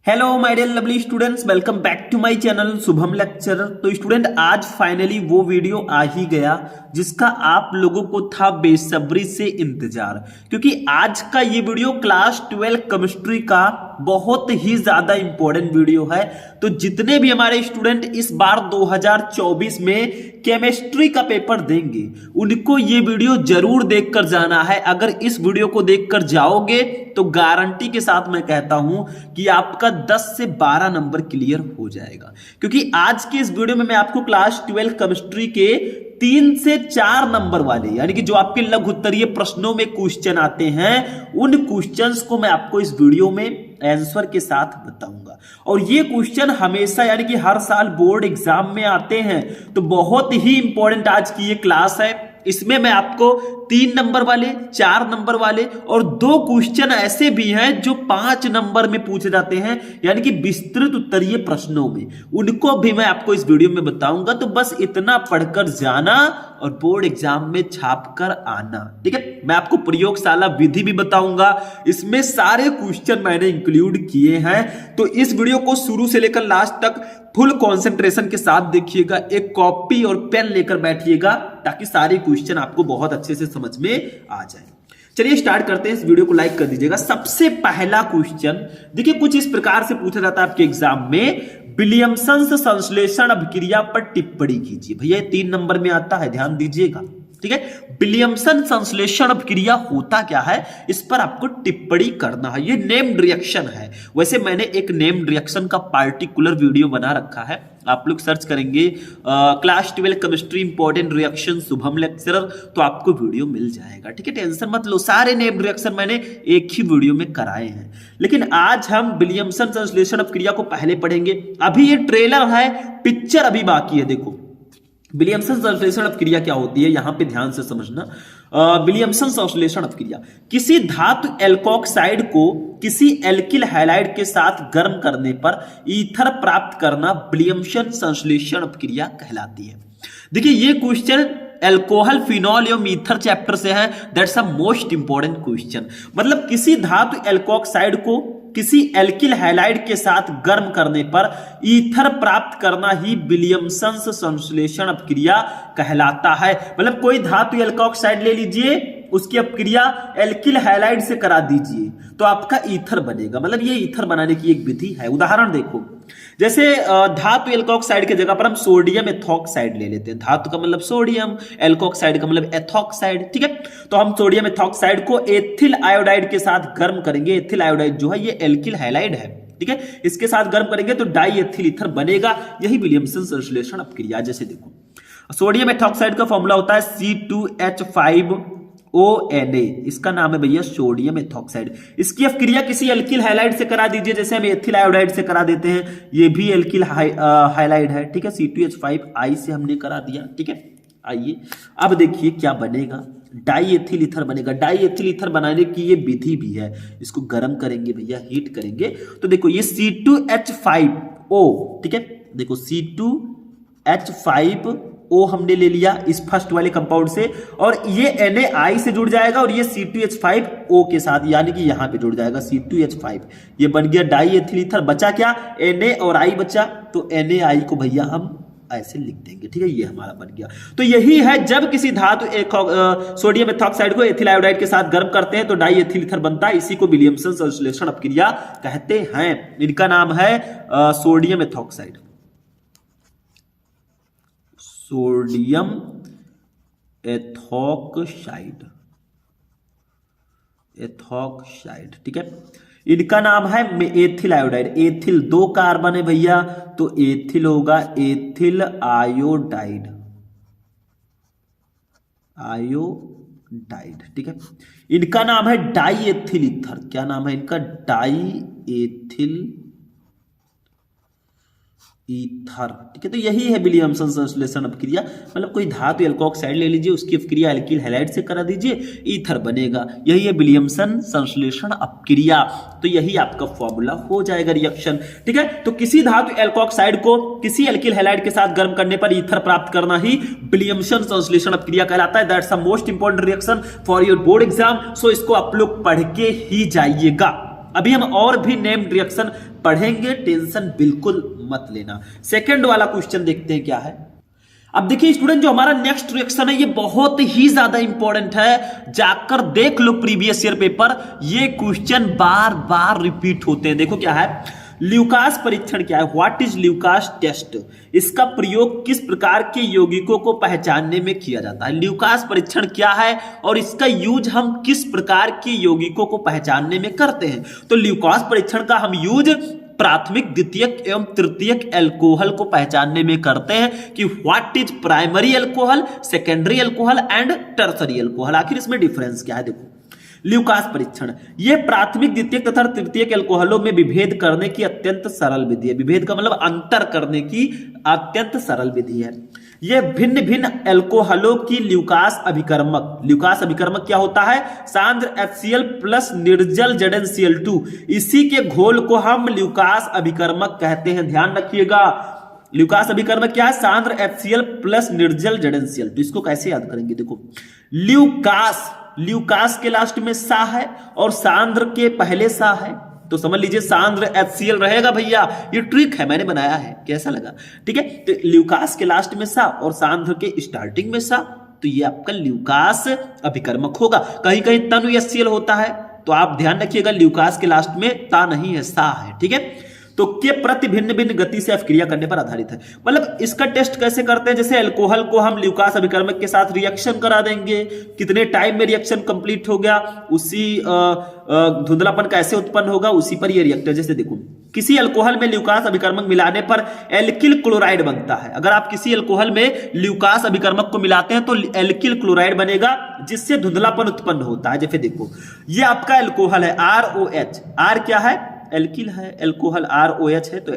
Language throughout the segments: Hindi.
Hello my dear lovely students, welcome back to my channel Shubham lecturer. तो स्टूडेंट आज फाइनली वो वीडियो आ ही गया जिसका आप लोगों को था बेसब्री से इंतजार, क्योंकि आज का ये वीडियो क्लास 12 केमिस्ट्री का बहुत ही ज्यादा इंपॉर्टेंट वीडियो है। तो जितने भी हमारे स्टूडेंट इस बार 2024 में केमिस्ट्री का पेपर देंगे उनको ये वीडियो जरूर देखकर जाना है। अगर इस वीडियो को देखकर जाओगे तो गारंटी के साथ मैं कहता हूं कि आपका 10 से 12 नंबर क्लियर हो जाएगा, क्योंकि आज के इस वीडियो में मैं आपको क्लास 12 केमिस्ट्री के 3 से 4 नंबर वाले यानी कि जो आपके लघु उत्तरीय प्रश्नों में क्वेश्चन आते हैं उन क्वेश्चंस को मैं आपको इस वीडियो में आंसर के साथ बताऊंगा। और ये क्वेश्चन हमेशा यानी कि हर साल बोर्ड एग्जाम में आते हैं, तो बहुत ही इंपॉर्टेंट आज की ये क्लास है। इसमें मैं आपको 3 नंबर वाले, 4 नंबर वाले और 2 क्वेश्चन ऐसे भी हैं जो 5 नंबर में पूछे जाते हैं यानी कि विस्तृत उत्तरीय प्रश्नों में, उनको भी मैं आपको इस वीडियो में बताऊंगा। तो बस इतना पढ़कर जाना और बोर्ड एग्जाम में छाप कर आना, ठीक है। मैं आपको प्रयोगशाला विधि भी बताऊंगा, इसमें सारे क्वेश्चन मैंने इंक्लूड किए हैं। तो इस वीडियो को शुरू से लेकर लास्ट तक फुल कंसंट्रेशन के साथ देखिएगा, एक कॉपी और पेन लेकर बैठिएगा ताकि सारे क्वेश्चन आपको बहुत अच्छे से समझ में आ जाए। चलिए स्टार्ट करते हैं, इस वीडियो को लाइक कर दीजिएगा। सबसे पहला क्वेश्चन देखिए कुछ इस प्रकार से पूछा जाता है आपके एग्जाम में, विलियमसन संश्लेषण अभिक्रिया पर टिप्पणी कीजिए। भैया 3 नंबर में आता है, ध्यान दीजिएगा, ठीक है। विलियमसन संश्लेषण अभिक्रिया होता क्या है, इस पर आपको टिप्पणी करना है। ये नेम्ड रिएक्शन है। वैसे मैंने एक नेम्ड रिएक्शन का पार्टिकुलर वीडियो बना रखा है, आप लोग सर्च करेंगे class 12 chemistry important reaction Shubham lecturer, तो आपको वीडियो मिल जाएगा, ठीक है। टेंशन मत लो, सारे नेम्ड रिएक्शन मैंने एक ही वीडियो में कराए हैं। लेकिन आज हम विलियमसन संश्लेषण अभिक्रिया को पहले पढ़ेंगे। अभी ये ट्रेलर है, पिक्चर अभी बाकी है। देखो विलियमसन संश्लेषण अभिक्रिया क्या होती है, यहां पे ध्यान से समझना। विलियमसन संश्लेषण अभिक्रिया किसी धातु एल्कोक्साइड को किसी एल्किल हैलाइड के साथ गर्म करने पर ईथर प्राप्त करना विलियमसन संश्लेषण अभिक्रिया कहलाती है। देखिए ये क्वेश्चन एल्कोहल, फिनॉल एवं ईथर चैप्टर से है। That's a most important question. मतलब किसी धातु एल्कोक्साइड को किसी एल्किल हैलाइड के साथ गर्म करने पर ईथर प्राप्त करना ही विलियमसन संश्लेषण अभिक्रिया कहलाता है। मतलब कोई धातु एल्कोक्साइड ले लीजिए, उसकी अभिक्रिया एल्किल हैलाइड से करा दीजिए तो आपका ईथर बनेगा। मतलब ये ईथर बनाने की एक विधि है। उदाहरण देखो, जैसे धातु एल्कोक्साइड की जगह पर हम सोडियम एथोक्साइड ले लेते हैं। धातु का मतलब सोडियम, एल्कोक्साइड का मतलब एथोक्साइड, ठीक है। तो हम सोडियम एथोक्साइड को एथिल आयोडाइड के साथ गर्म करेंगे। एथिल आयोडाइड जो है ये एल्किल हैलाइड है, ठीक है। इसके साथ गर्म करेंगे तो डाई एथिल ईथर बनेगा। यही विलियमसन संश्लेषण अभिक्रिया। जैसे देखो सोडियम एथोक्साइड का फॉर्मूला होता है C2H5ONa, इसका नाम है भैया सोडियम एथोक्साइड। इसकी अभिक्रिया किसी एल्किल हैलाइड से करा दीजिए, जैसे हम एथिल आयोडाइड से करा देते हैं। ये भी एल्किल हैलाइड है, ठीक है। C2H5I से हमने करा दिया, ठीक है। आइए अब देखिए क्या बनेगा, डाई एथिल ईथर बनेगा। डाई एथिल ईथर बनाने की ये विधि भी है। इसको गर्म करेंगे भैया, हीट करेंगे तो देखो ये C2H5O, ठीक है। देखो C2H5O हमने ले लिया इस फर्स्ट वाले कंपाउंड से, और ये NaI से जुड़ जाएगा और ये C2H5O के साथ यानी कि यहां पे जुड़ जाएगा C2H5। ये बन गया डाई एथिल ईथर। बचा क्या, Na और I बचा, तो NaI को भैया हम ऐसे लिख देंगे, ठीक है। ये हमारा बन गया। तो यही है, जब किसी धातु सोडियम एथोक्साइड को एथिल आयोडाइड के साथ गर्म करते हैं तो डाई एथिल ईथर बनता है। इसी को विलियमसन संश्लेषण अभिक्रिया कहते हैं। इनका नाम है सोडियम एथोक्साइड, सोडियम एथोक्साइड, ठीक है। इनका नाम है एथिल आयोडाइड। एथिल 2 कार्बन है भैया, तो एथिल होगा एथिल आयोडाइड, ठीक है। इनका नाम है डाई एथिल ईथर। क्या नाम है इनका, डाई एथिल ईथर, ठीक है। तो यही है विलियमसन संश्लेषण अभिक्रिया। मतलब कोई धातु एल्कोक्साइड ले लीजिए, उसकी अभिक्रिया एल्किल हैलाइड से करा दीजिए, ईथर बनेगा। यही है विलियमसन संश्लेषण अभिक्रिया। तो यही आपका फॉर्मूला हो जाएगा रिएक्शन, ठीक है। तो किसी धातु एल्कोक्साइड को किसी एल्किल हैलाइड के साथ गर्म करने पर ईथर प्राप्त करना ही विलियमसन संश्लेषण अभिक्रिया कहलाता है। That's a most important reaction for your board exam. So इसको आप लोग पढ़ के ही जाइएगा। अभी हम और भी नेम्ड रिएक्शन पढ़ेंगे, टेंशन बिल्कुल मत लेना। सेकंड वाला क्वेश्चन देखते हैं क्या है। अब देखिए स्टूडेंट, जो हमारा नेक्स्ट रिएक्शन है ये बहुत ही ज्यादा इंपॉर्टेंट है, जाकर देख लो प्रीवियस ईयर पेपर, ये क्वेश्चन बार बार रिपीट होते हैं। देखो क्या है, ल्यूकास परीक्षण क्या है, व्हाट इज ल्यूकास टेस्ट, इसका प्रयोग किस प्रकार के यौगिकों को पहचानने में किया जाता है। ल्यूकास परीक्षण क्या है और इसका यूज हम किस प्रकार के यौगिकों को पहचानने में करते हैं। तो ल्यूकास परीक्षण का हम यूज प्राथमिक, द्वितीयक एवं तृतीयक एल्कोहल को पहचानने में करते हैं कि what is primary alcohol, secondary alcohol and tertiary alcohol, आखिर इसमें डिफरेंस क्या है। देखो ल्यूकास परीक्षण यह प्राथमिक, द्वितीयक तथा तृतीयक एल्कोहलों में विभेद करने की अत्यंत सरल विधि है। विभेद का मतलब अंतर करने की अत्यंत सरल विधि है। यह भिन्न भिन्न एल्कोहलों की ल्यूकास अभिकर्मक क्या होता है, सांद्र HCl प्लस निर्जल ZnCl2, इसी के घोल को हम ल्यूकास अभिकर्मक कहते हैं। ध्यान रखिएगा, ल्यूकास अभिकर्मक क्या है, सांद्र HCl प्लस निर्जल ZnCl2। इसको कैसे याद करेंगे, देखो ल्यूकास के लास्ट में सा है और सांद्र के पहले सा है, तो समझ लीजिए सांद्र HCl रहेगा भैया, ये ट्रिक है, मैंने बनाया है, कैसा लगा, ठीक है। तो ल्यूकास के लास्ट में सा और सांद्र के स्टार्टिंग में सा, तो ये आपका ल्यूकास अभिकर्मक होगा। कहीं कहीं तनु HCl होता है, तो आप ध्यान रखिएगा ल्यूकास के लास्ट में ता नहीं है, सा है, ठीक है। तो के प्रति भिन्न भिन्न गति से अभिक्रिया करने पर आधारित है। मतलब इसका टेस्ट कैसे करते हैं, जैसे अल्कोहल को हम ल्यूकास अभिकर्मक के साथ रिएक्शन करा देंगे, कितने टाइम में रिएक्शन कंप्लीट हो गया, उसी धुंधलापन कैसे उत्पन्न होगा, उसी पर ये रिएक्टर। जैसे देखो किसी अल्कोहल में ल्यूकास अभिकर्मक मिलाने पर एल्किल क्लोराइड बनता है। अगर आप किसी अल्कोहल में ल्यूकास अभिकर्मक को मिलाते हैं तो एल्किल क्लोराइड बनेगा, जिससे धुंधलापन उत्पन्न होता है। जैसे देखो ये आपका अल्कोहल है ROH, आर क्या है, एल्किल है, अल्कोहल ROH है, तो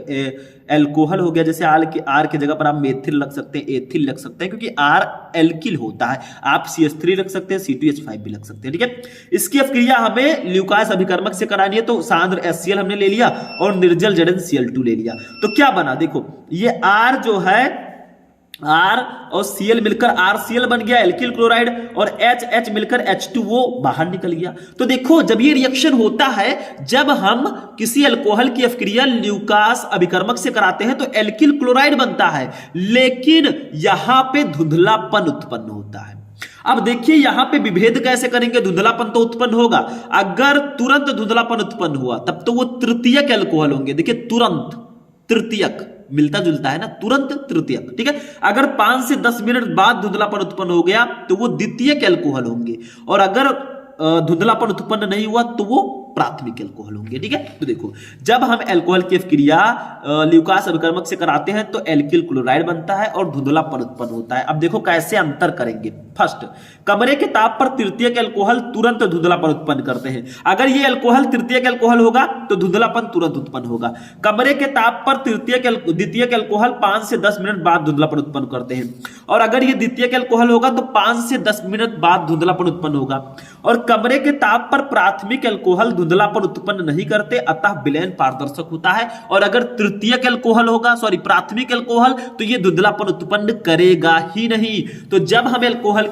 एल्कोहल हो गया। जैसे आर के जगह पर आप मेथिल रख सकते हैं, एथिल रख सकते हैं, क्योंकि R एल्किल होता है। आप CH3 रख सकते हैं, C2H5 भी रख सकते हैं, ठीक है। इसकी अपक्रिया हमें ल्यूकास अभिकर्मक से करानी है, तो सांद्र HCl हमने ले लिया और निर्जल ZnCl2 ले लिया, तो क्या बना, देखो ये R जो है, R और Cl मिलकर RCl बन गया एल्किल क्लोराइड, और H मिलकर H2O बाहर निकल गया। तो देखो जब ये रिएक्शन होता है, जब हम किसी अल्कोहल की अपक्रिया ल्यूकास अभिकर्मक से कराते हैं तो एल्किल क्लोराइड बनता है, लेकिन यहां पे धुंधलापन उत्पन्न होता है। अब देखिए यहां पे विभेद कैसे करेंगे, धुंधलापन तो उत्पन्न होगा, अगर तुरंत धुंधलापन उत्पन्न हुआ तब तो वो तृतीयक एल्कोहल होंगे। देखिए तुरंत, तृतीयक मिलता जुलता है ना, तुरंत तृतीयक, ठीक है। अगर 5 से 10 मिनट बाद धुंधलापन उत्पन्न हो गया तो वो द्वितीयक एल्कोहल होंगे, और अगर धुंधलापन उत्पन्न नहीं हुआ तो वो प्राथमिक एल्कोहल होंगे, ठीक है। तो देखो जब हम एल्कोहल की अपक्रिया ल्यूकास अभिकर्मक से कराते हैं तो एल्किल क्लोराइड बनता है और धुंधलापन उत्पन्न होता है। अब देखो कैसे अंतर करेंगे। फर्स्ट, कमरे के ताप पर तृतीयक एल्कोहल तुरंत धुंधलापन उत्पन्न करते हैं। अगर ये एल्कोहल तृतीयक एल्कोहल होगा तो धुंधलापन तुरंत उत्पन्न होगा। कमरे के ताप पर द्वितीयक एल्कोहल 5 से 10 मिनट बाद धुंधलापन उत्पन्न करते हैं, और अगर ये द्वितीयक एल्कोहल होगा तो 5 से 10 मिनट बाद धुंधलापन उत्पन्न होगा। और कमरे के ताप पर प्राथमिक एल्कोहल धुंधलापन उत्पन्न नहीं करते, अतः विलयन पारदर्शक होता है। और अगर तृतीयक एल्कोहल होगा, प्राथमिक एल्कोहल, तो ये धुंधलापन उत्पन्न करेगा ही नहीं। तो जब हम एल्कोहल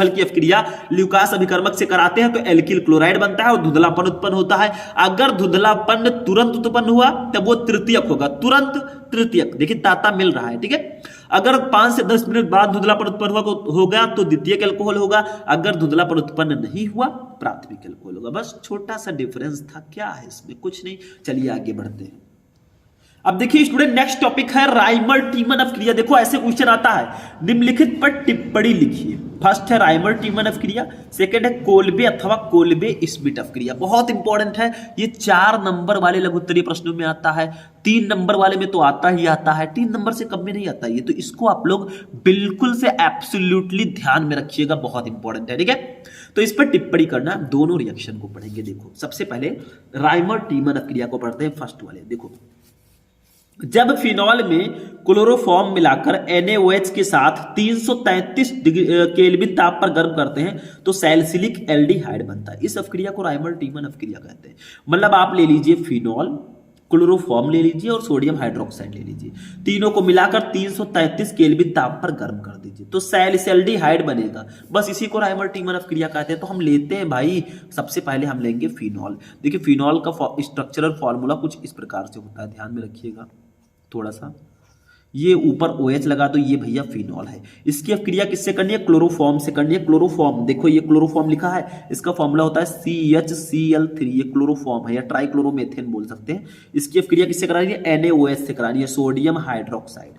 की अपक्रिया ल्यूकास अभिकर्मक से कराते हैं तो एल्किल क्लोराइड बनता है और धुंधलापन उत्पन्न होता है। अगर धुंधलापन तुरंत उत्पन्न हुआ तब वो तृतीयक होगा, तुरंत तृतीयक, देखिए ताता मिल रहा है, ठीक है। अगर 5 से 10 मिनट बाद धुंधलापन उत्पन्न हो गया तो द्वितीयक एल्कोहल होगा, अगर धुंधलापन उत्पन्न नहीं हुआ प्राथमिक एल्कोहल होगा। बस छोटा सा डिफरेंस था, क्या है इसमें, कुछ नहीं। चलिए आगे बढ़ते हैं। अब देखिए स्टूडेंट, नेक्स्ट टॉपिक है राइमर टीमन अपक्रिया। देखो ऐसे क्वेश्चन आता है, निम्नलिखित पर टिप्पणी लिखिए। फर्स्ट है राइमर टीमन अपक्रिया, सेकंड है कोल्बे अथवा कोल्बे स्मिट अपक्रिया। बहुत इंपॉर्टेंट है, ये 4 नंबर वाले लघु उत्तरीय प्रश्नों में आता है, 3 नंबर वाले में तो आता ही आता है, 3 नंबर से कम में नहीं आता ये, तो इसको आप लोग बिल्कुल से एब्सोल्युटली ध्यान में रखिएगा, बहुत इंपॉर्टेंट है, ठीक है। तो इस पर टिप्पणी करना, दोनों रिएक्शन को पढ़ेंगे। देखो सबसे पहले राइमर टीमन अपक्रिया को पढ़ते हैं, फर्स्ट वाले। देखो जब फिनॉल में क्लोरोफॉर्म मिलाकर NaOH के साथ 333 केल्विन ताप पर गर्म करते हैं तो सैलिसिलिक एल्डिहाइड बनता है। इस अपक्रिया को राइमर टीमन अपक्रिया कहते हैं। मतलब आप ले लीजिए फिनॉल क्लोरोफॉर्म ले लीजिए और सोडियम हाइड्रोक्साइड ले लीजिए, तीनों को मिलाकर 333 केल्विन ताप पर गर्म कर दीजिए तो सैलिसल्डिहाइड बनेगा। बस इसी को राइमर टीमर क्रिया कहते हैं। तो हम लेते हैं भाई, सबसे पहले हम लेंगे फिनॉल। देखिए फिनॉल का स्ट्रक्चरल फॉर्मूला कुछ इस प्रकार से होता है, ध्यान में रखिएगा थोड़ा सा। ये ऊपर OH लगा तो ये भैया फिनॉल है। इसकी अब क्रिया किससे करनी है? क्लोरोफॉर्म से करनी है। क्लोरोफॉर्म देखो, ये क्लोरोफॉर्म लिखा है, इसका फॉर्मूला होता है CHCl3। ये क्लोरोफॉर्म है या ट्राइक्लोरोमेथेन बोल सकते हैं। इसकी अब क्रिया किससे करानी है? NaOH से करानी है, सोडियम हाइड्रोक्साइड।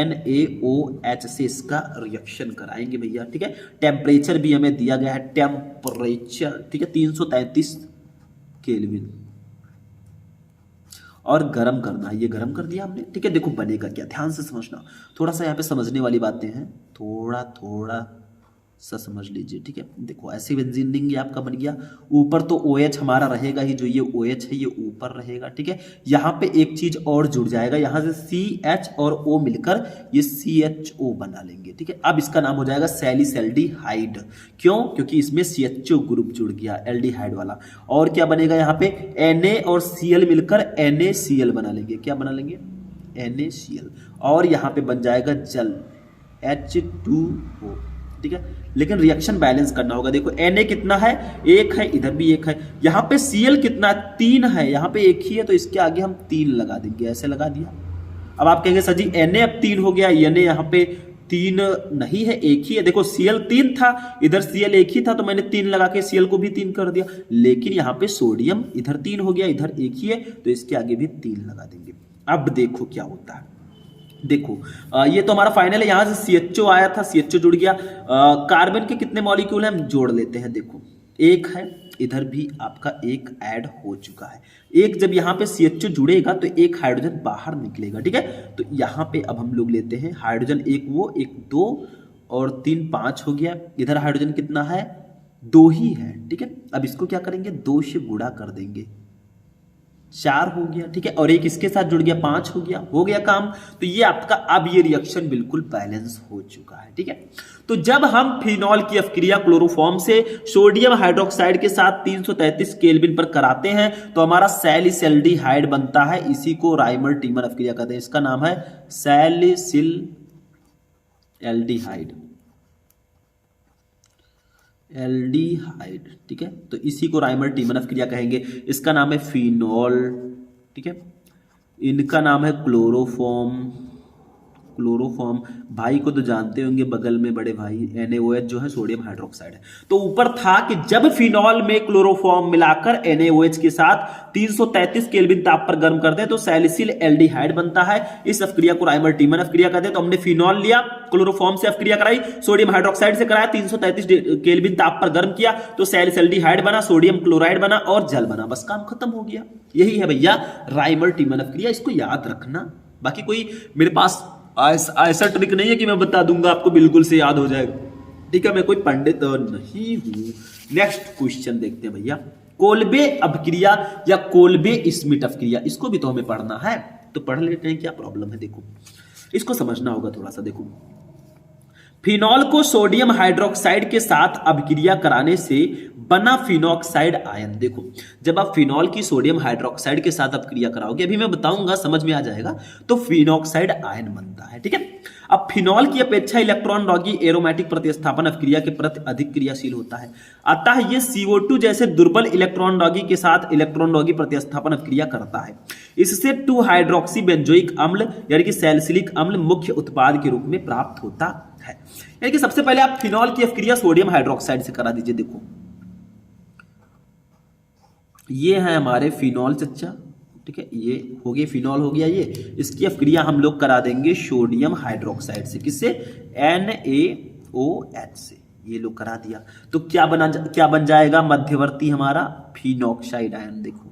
NaOH से इसका रिएक्शन कराएंगे भैया, ठीक है। टेम्परेचर भी हमें दिया गया है, टेम्परेचर, ठीक है, 333 केल्विन और गरम करना है। ये गरम कर दिया हमने, ठीक है। देखो बनेगा क्या, ध्यान से समझना, थोड़ा सा यहाँ पे समझने वाली बातें हैं, थोड़ा थोड़ा सा समझ लीजिए, ठीक है। देखो ऐसे बेंजीन देंगे, आपका बन गया। ऊपर तो OH हमारा रहेगा ही, जो ये OH है ये ऊपर रहेगा, ठीक है। यहाँ पे एक चीज और जुड़ जाएगा, यहाँ से CH और O मिलकर ये CHO बना लेंगे, ठीक है। अब इसका नाम हो जाएगा सैलिसल्डिहाइड। क्यों? क्योंकि इसमें CHO ग्रुप जुड़ गया, एल्डिहाइड वाला। और क्या बनेगा यहाँ पे? Na और Cl मिलकर NaCl बना लेंगे। क्या बना लेंगे? NaCl। और यहाँ पे बन जाएगा जल, H2O, ठीक है। लेकिन रिएक्शन बैलेंस करना होगा। देखो Na कितना है? 1 है, इधर भी 1 है। यहाँ पे Cl कितना? 3 है, यहाँ पे 1 ही है, तो इसके आगे हम 3 लगा देंगे, ऐसे लगा दिया। अब आप कहेंगे सर जी Na अब 3 हो गया, Na यहाँ पे 3 नहीं है, 1 ही है। देखो Cl 3 था, इधर Cl 1 ही था, तो मैंने 3 लगा के Cl को भी 3 कर दिया। लेकिन यहाँ पे सोडियम इधर 3 हो गया, इधर 1 ही है, तो इसके आगे भी 3 लगा देंगे। अब देखो क्या होता है। देखो ये तो हमारा फाइनल है, यहां से CHO आया था, CHO जुड़ गया। कार्बन के कितने मॉलिक्यूल हैं हम जोड़ लेते हैं। देखो 1 है, इधर भी आपका 1 ऐड हो चुका है। एक जब यहाँ पे CHO जुड़ेगा तो 1 हाइड्रोजन बाहर निकलेगा, ठीक है। तो यहाँ पे अब हम लोग लेते हैं हाइड्रोजन, 1 वो 1 2 और 3 5 हो गया। इधर हाइड्रोजन कितना है? 2 ही है, ठीक है। अब इसको क्या करेंगे? 2 से गुणा कर देंगे, 4 हो गया, ठीक है। और 1 इसके साथ जुड़ गया, 5 हो गया काम। तो ये आपका अब ये रिएक्शन बिल्कुल बैलेंस हो चुका है, ठीक है। तो जब हम फिनॉल की अपक्रिया क्लोरोफॉर्म से सोडियम हाइड्रोक्साइड के साथ 333 केल्विन पर कराते हैं तो हमारा सैलिसल्डिहाइड बनता है। इसी को राइमर टीमर अपक्रिया कहते हैं। इसका नाम है सैलिसल्डिहाइड, एल्डिहाइड, ठीक है। तो इसी को राइमर टीमर क्रिया कहेंगे। इसका नाम है फिनॉल, ठीक है। इनका नाम है क्लोरोफॉर्म। क्लोरोफॉर्म भाई को तो जानते होंगे, बगल में बड़े भाई NaOH जो है सोडियम हाइड्रोक्साइड है। तो ऊपर था कि जब फिनॉल में क्लोरोफॉर्म मिलाकर NaOH के साथ 333 केल्विन ताप पर गर्म करते हैं तो सैलिसिल एल्डिहाइड बनता है। इस अपक्रिया को राइमर टीमर अपक्रिया कहते हैं। तो हमने फिनॉल लिया, क्लोरोफॉर्म से अपक्रिया कराई, सोडियम हाइड्रोक्साइड से कराया, 333 केल्विन ताप पर गर्म किया तो सैलिसल्डिहाइड बना, सोडियम क्लोराइड बना और जल बना। बस काम खत्म हो गया। यही है भैया राइमर टीमर अपक्रिया, इसको याद रखना। बाकी कोई मेरे पास ऐसा ट्रिक नहीं है कि मैं बता दूंगा आपको बिल्कुल से याद हो जाएगा, ठीक है। मैं कोई पंडित नहीं हूं। नेक्स्ट क्वेश्चन देखते हैं भैया, कोल्बे अपक्रिया या कोल्बे स्मिट अपक्रिया, इसको भी तो हमें पढ़ना है, तो पढ़ लेते हैं, क्या प्रॉब्लम है। देखो इसको समझना होगा थोड़ा सा। देखो फिनॉल को सोडियम हाइड्रोक्साइड के साथ अपक्रिया कराने से बना फिनॉक्साइड आयन। देखो जब आप फिनॉल की सोडियम हाइड्रोक्साइड के साथ अपक्रिया कराओगे, अभी मैं बताऊंगा, समझ में आ जाएगा, तो फिनॉक्साइड आयन बनता है, ठीक है। अब फिनॉल की अपेक्षा इलेक्ट्रॉन रॉगी एरोमेटिक प्रतिस्थापन अपक्रिया के प्रति अधिक क्रियाशील होता है, अतः ये CO2 जैसे दुर्बल इलेक्ट्रॉन रॉगी के साथ इलेक्ट्रॉन रॉगी प्रतिस्थापन अपक्रिया करता है। इससे 2 हाइड्रोक्सी बेंजोइक अम्ल यानी कि सैलिसिलिक अम्ल मुख्य उत्पाद के रूप में प्राप्त होता है। यानी कि सबसे पहले आप फिनॉल की अपक्रिया सोडियम हाइड्रोक्साइड से करा दीजिए। देखो ये है हमारे फिनॉल चच्चा, ठीक है, ये हो गया फिनॉल हो गया। ये इसकी अपक्रिया हम लोग करा देंगे सोडियम हाइड्रोक्साइड से, किससे? NaOH से। ये लोग करा दिया तो क्या बन जाएगा मध्यवर्ती हमारा? Phenoxide ion. देखो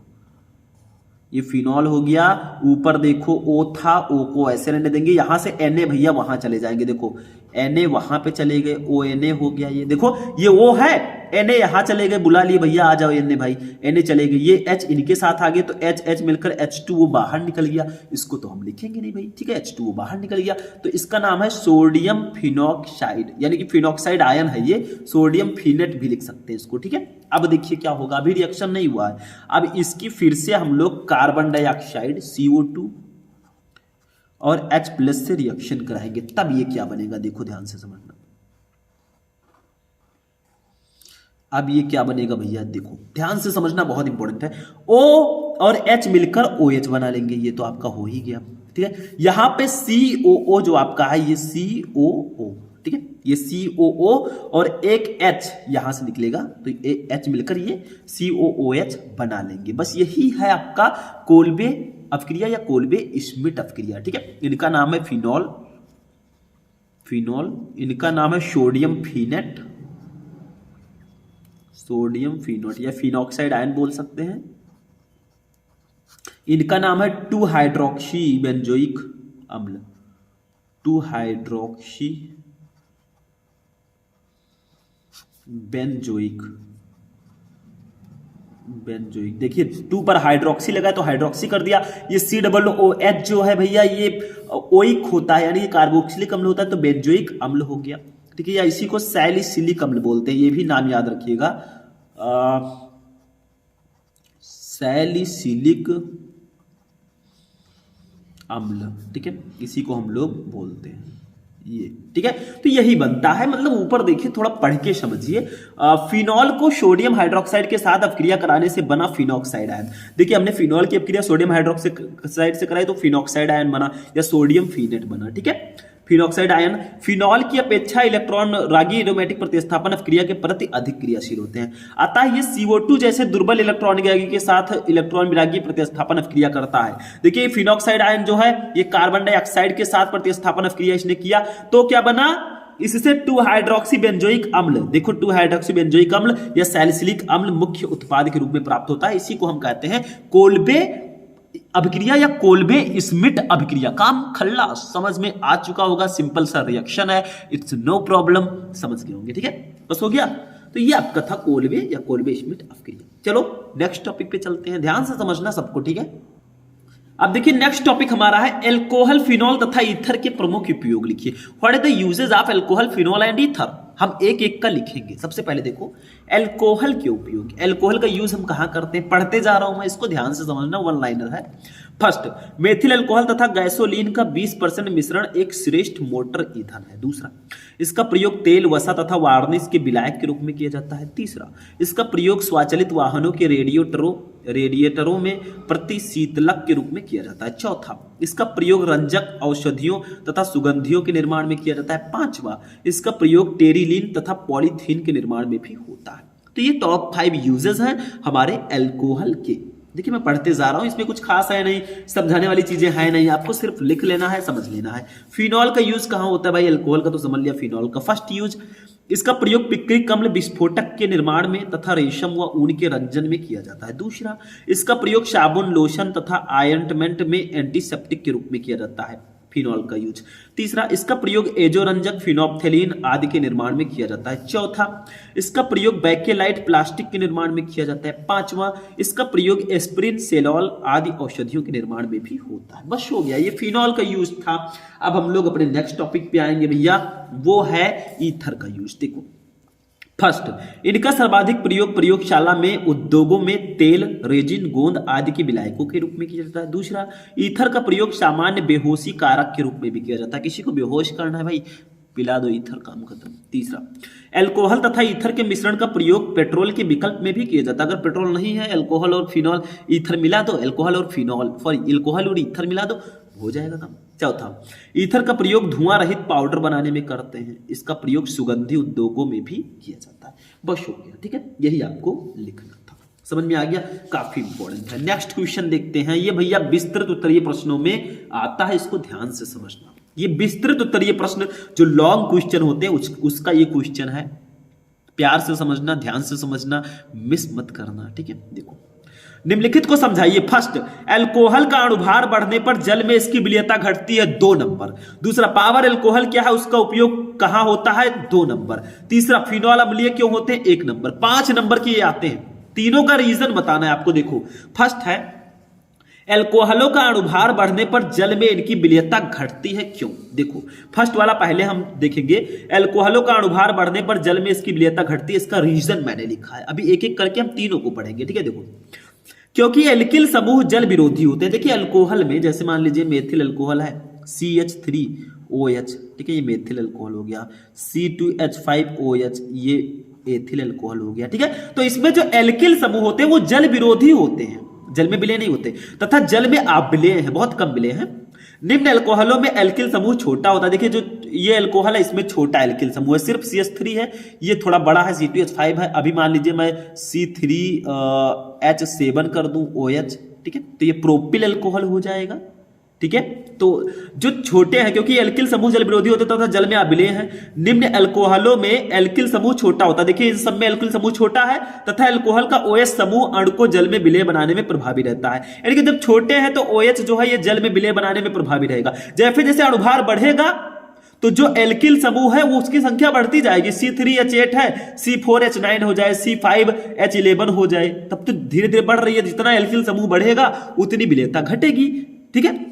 ये फिनॉल हो गया, ऊपर देखो O था, O को ऐसे रहने देंगे, यहां से Na भैया वहां चले जाएंगे। देखो Na वहां पे चले गए, ONA हो गया। ये देखो ये O है, Na यहां चले गए, बुला लिए भैया आ जाओ Na भाई, Na चले गए, ये H इनके साथ आ गए तो H मिलकर H2O बाहर निकल गया, इसको तो हम लिखेंगे नहीं भाई, ठीक है, H2O बाहर निकल गया तो इसका नाम है सोडियम फिनॉक्साइड, यानी कि फिनॉक्साइड आयन है ये, सोडियम फिनेट भी लिख सकते हैं इसको, ठीक है। अब देखिए क्या होगा, अभी रिएक्शन नहीं हुआ है, अब इसकी फिर से हम लोग कार्बन डाइऑक्साइड CO2 और H+ से रिएक्शन कराएंगे, तब ये क्या बनेगा, देखो ध्यान से समझना। अब ये क्या बनेगा भैया, देखो ध्यान से समझना, बहुत इंपॉर्टेंट है। O और H मिलकर OH बना लेंगे, ये तो आपका हो ही गया, ठीक है। यहां पे COO जो आपका है ये COO, ठीक है, ये COO और एक H यहां से निकलेगा तो ये H मिलकर ये COOH बना लेंगे। बस यही है आपका कोल्बे अपक्रिया या कोल्बे श्मिट अपक्रिया, ठीक है। इनका नाम है फिनॉल, इनका नाम है सोडियम फिनेट, सोडियम फिनोट या फिनॉक्साइड आयन बोल सकते हैं। इनका नाम है 2 हाइड्रोक्सी बेंजोइक अम्ल, 2 हाइड्रोक्सी बेंजोइक, देखिए 2 पर हाइड्रोक्सी लगा तो हाइड्रोक्सी कर दिया, ये COOH जो है भैया ये ओइक होता है, यानी कार्बोक्सिलिक अम्ल होता है तो बेंजोइक अम्ल हो गया, ठीक है, या इसी को सैलिसिलिक अम्ल बोलते हैं, ये भी नाम याद रखिएगा, सैलिसिलिक अम्ल, ठीक है, इसी को हम लोग बोलते हैं ये, ठीक है। तो यही बनता है, मतलब ऊपर देखिए थोड़ा पढ़ के समझिए। फिनॉल को सोडियम हाइड्रोक्साइड के साथ अपक्रिया कराने से बना फिनॉक्साइड आयन, देखिए हमने फिनॉल की अपक्रिया सोडियम हाइड्रोक्साइड से कराई तो फिनॉक्साइड आयन बना या सोडियम फिनेट बना, ठीक है। फिनॉक्साइड आयन फिनॉल की अपेक्षा इलेक्ट्रॉन रागी एरोमेटिक प्रतिस्थापन अपक्रिया के प्रति अधिक क्रियाशील होते हैं, अतः ये CO2 जैसे दुर्बल इलेक्ट्रॉन रागी के साथ इलेक्ट्रॉन विरागी प्रतिस्थापन अपक्रिया करता है। देखिए फिनॉक्साइड आयन जो है ये कार्बन डाइऑक्साइड के साथ प्रतिस्थापन अपक्रिया इसने किया तो क्या बना, इससे 2 हाइड्रोक्सी बेंजोइक अम्ल, देखो 2 हाइड्रोक्सी बेंजोइक अम्ल या सैलिसिलिक अम्ल मुख्य उत्पाद के रूप में प्राप्त होता है, इसी को हम कहते हैं कोल्बे अभिक्रिया या कोल्बे श्मिट अभिक्रिया। काम खल्ला समझ में आ चुका होगा, सिंपल सा रिएक्शन है, इट्स नो प्रॉब्लम, समझ गए होंगे, ठीक है, बस हो गया। तो ये आपका था कोल्बे या कोल्बे श्मिट अभिक्रिया। चलो नेक्स्ट टॉपिक पे चलते हैं, ध्यान से समझना सबको, ठीक है। अब देखिए नेक्स्ट टॉपिक हमारा है एल्कोहल, फिनॉल तथा ईथर के प्रमुख उपयोग लिखिए। What are the uses of alcohol, phenol and ether, हम एक एक का लिखेंगे। सबसे पहले देखो एल्कोहल के उपयोग, एल्कोहल का यूज हम कहां करते हैं, पढ़ते जा रहा हूं मैं, इसको ध्यान से समझना, वन लाइनर है। फर्स्ट, मेथिल अल्कोहल तथा गैसोलीन का 20% मिश्रण एक श्रेष्ठ मोटर ईंधन है। दूसरा, इसका प्रयोग तेल, वसा तथा वार्निश के विलायक के रूप में किया जाता है। तीसरा, इसका प्रयोग स्वचालित वाहनों के रेडिएटरों में प्रतिशीतलक के रूप में किया जाता है। चौथा, इसका प्रयोग रंजक, औषधियों तथा सुगंधियों के निर्माण में किया जाता है। पांचवा, इसका प्रयोग टेरिलीन तथा पॉलीथीन के निर्माण में भी होता है। तो ये टॉप 5 यूजेस हैं हमारे एल्कोहल के। देखिए मैं पढ़ते जा रहा हूं, इसमें कुछ खास है नहीं, समझाने वाली चीजें है नहीं, आपको सिर्फ लिख लेना है, समझ लेना है। फिनॉल का यूज कहां होता है भाई, एल्कोहल का तो समझ लिया, फिनॉल का फर्स्ट यूज, इसका प्रयोग पिक्रिक अम्ल विस्फोटक के निर्माण में तथा रेशम व ऊन के रंजन में किया जाता है। दूसरा, इसका प्रयोग साबुन, लोशन तथा आयंटमेंट में एंटीसेप्टिक के रूप में किया जाता है, फिनॉल का यूज। तीसरा, इसका प्रयोग एजोरंजक, फिनोप्थेलीन आदि के निर्माण में किया जाता है। चौथा, इसका प्रयोग बैकेलाइट, प्लास्टिक के निर्माण में किया जाता है। पांचवा, इसका प्रयोग एस्प्रिन, सेलॉल आदि औषधियों के निर्माण में भी होता है। बस हो गया, ये फिनॉल का यूज था। अब हम लोग अपने नेक्स्ट टॉपिक पे आएंगे भैया, वो है ईथर का यूज। देखो फर्स्ट, इनका सर्वाधिक प्रयोग प्रयोगशाला में, उद्योगों में तेल, रेजिन, गोंद आदि के विलायकों के रूप में किया जाता है। दूसरा, ईथर का प्रयोग सामान्य बेहोशी कारक के रूप में भी किया जाता है, किसी को बेहोश करना है भाई पिला दो ईथर, काम खत्म। तीसरा, एल्कोहल तथा ईथर के मिश्रण का प्रयोग पेट्रोल के विकल्प में भी किया जाता है। अगर पेट्रोल नहीं है, एल्कोहल और फिनॉल ईथर मिला दो, एल्कोहल और फिनॉल एल्कोहल और ईथर मिला दो, हो जाएगा काम। चौथा, ईथर का प्रयोग धुआं रहित पाउडर बनाने में करते हैं, इसका प्रयोग सुगंधी उद्योगों में भी किया जाता है। बस हो गया, ठीक है, यही आपको लिखना था, समझ में आ गया, काफी इंपॉर्टेंट है। नेक्स्ट क्वेश्चन देखते हैं, ये भैया विस्तृत उत्तरीय प्रश्नों में आता है, इसको ध्यान से समझना। ये विस्तृत उत्तरीय प्रश्न जो लॉन्ग क्वेश्चन होते हैं उसका ये क्वेश्चन है, प्यार से समझना, ध्यान से समझना, मिस मत करना, ठीक है। देखो निम्नलिखित को समझाइए। फर्स्ट, अल्कोहल का अणुभार बढ़ने पर जल में इसकी विलेयता घटती है, 2 नंबर। दूसरा, पावर अल्कोहल क्या है, उसका उपयोग कहां होता है, 2 नंबर। तीसरा, फिनॉल अम्लीय क्यों होते हैं, 1 नंबर। 5 नंबर के ये आते हैं, तीनों का रीजन बताना है आपको। देखो, फर्स्ट है अल्कोहलों का अणुभार बढ़ने पर जल में इनकी विलेयता घटती है, क्यों। देखो, फर्स्ट वाला पहले हम देखेंगे, अल्कोहलों का अणुभार बढ़ने पर जल में इसकी विलेयता घटती है, इसका रीजन मैंने लिखा है। अभी एक एक करके हम तीनों को पढ़ेंगे, ठीक है। देखो, क्योंकि एल्किल समूह जल विरोधी होते हैं। देखिए, अल्कोहल में जैसे मान लीजिए मेथिल अल्कोहल है CH3OH, ठीक है, ये मेथिल अल्कोहल हो गया। C2H5OH, ये एथिल अल्कोहल हो गया, ठीक है। तो इसमें जो एल्किल समूह होते हैं वो जल विरोधी होते हैं, जल में विलय नहीं होते, तथा जल में आविलेय हैं, बहुत कम विलय हैं। निम्न अल्कोहलों में एल्किल समूह छोटा होता है। देखिए, जो ये अल्कोहल है इसमें छोटा एल्किल समूह है, सिर्फ CH3 है, ये थोड़ा बड़ा है, C2H5 है। अभी मान लीजिए मैं C3H7 कर दूं OH, ठीक है, तो ये प्रोपिल अल्कोहल हो जाएगा, ठीक है। तो जो छोटे हैं, क्योंकि एल्किल समूह जल विरोधी होते तथा जल में आविलेय हैं। निम्न अल्कोहलों में एल्किल समूह छोटा होता है। देखिए, इन सब में एल्किल समूह छोटा है तथा अल्कोहल का OH समूह अणु को जल में विलय बनाने में प्रभावी रहता है। यानी कि जब छोटे हैं तो OH जो है ये जल में विलय बनाने में प्रभावी रहेगा। जैसे जैसे अणुभार बढ़ेगा तो जो एल्किल समूह है वो उसकी संख्या बढ़ती जाएगी। C3H8 है, C4H9 हो जाए, C5H11 हो जाए, तब तो धीरे धीरे बढ़ रही है। जितना एल्किल समूह बढ़ेगा उतनी विलेयता घटेगी, ठीक है।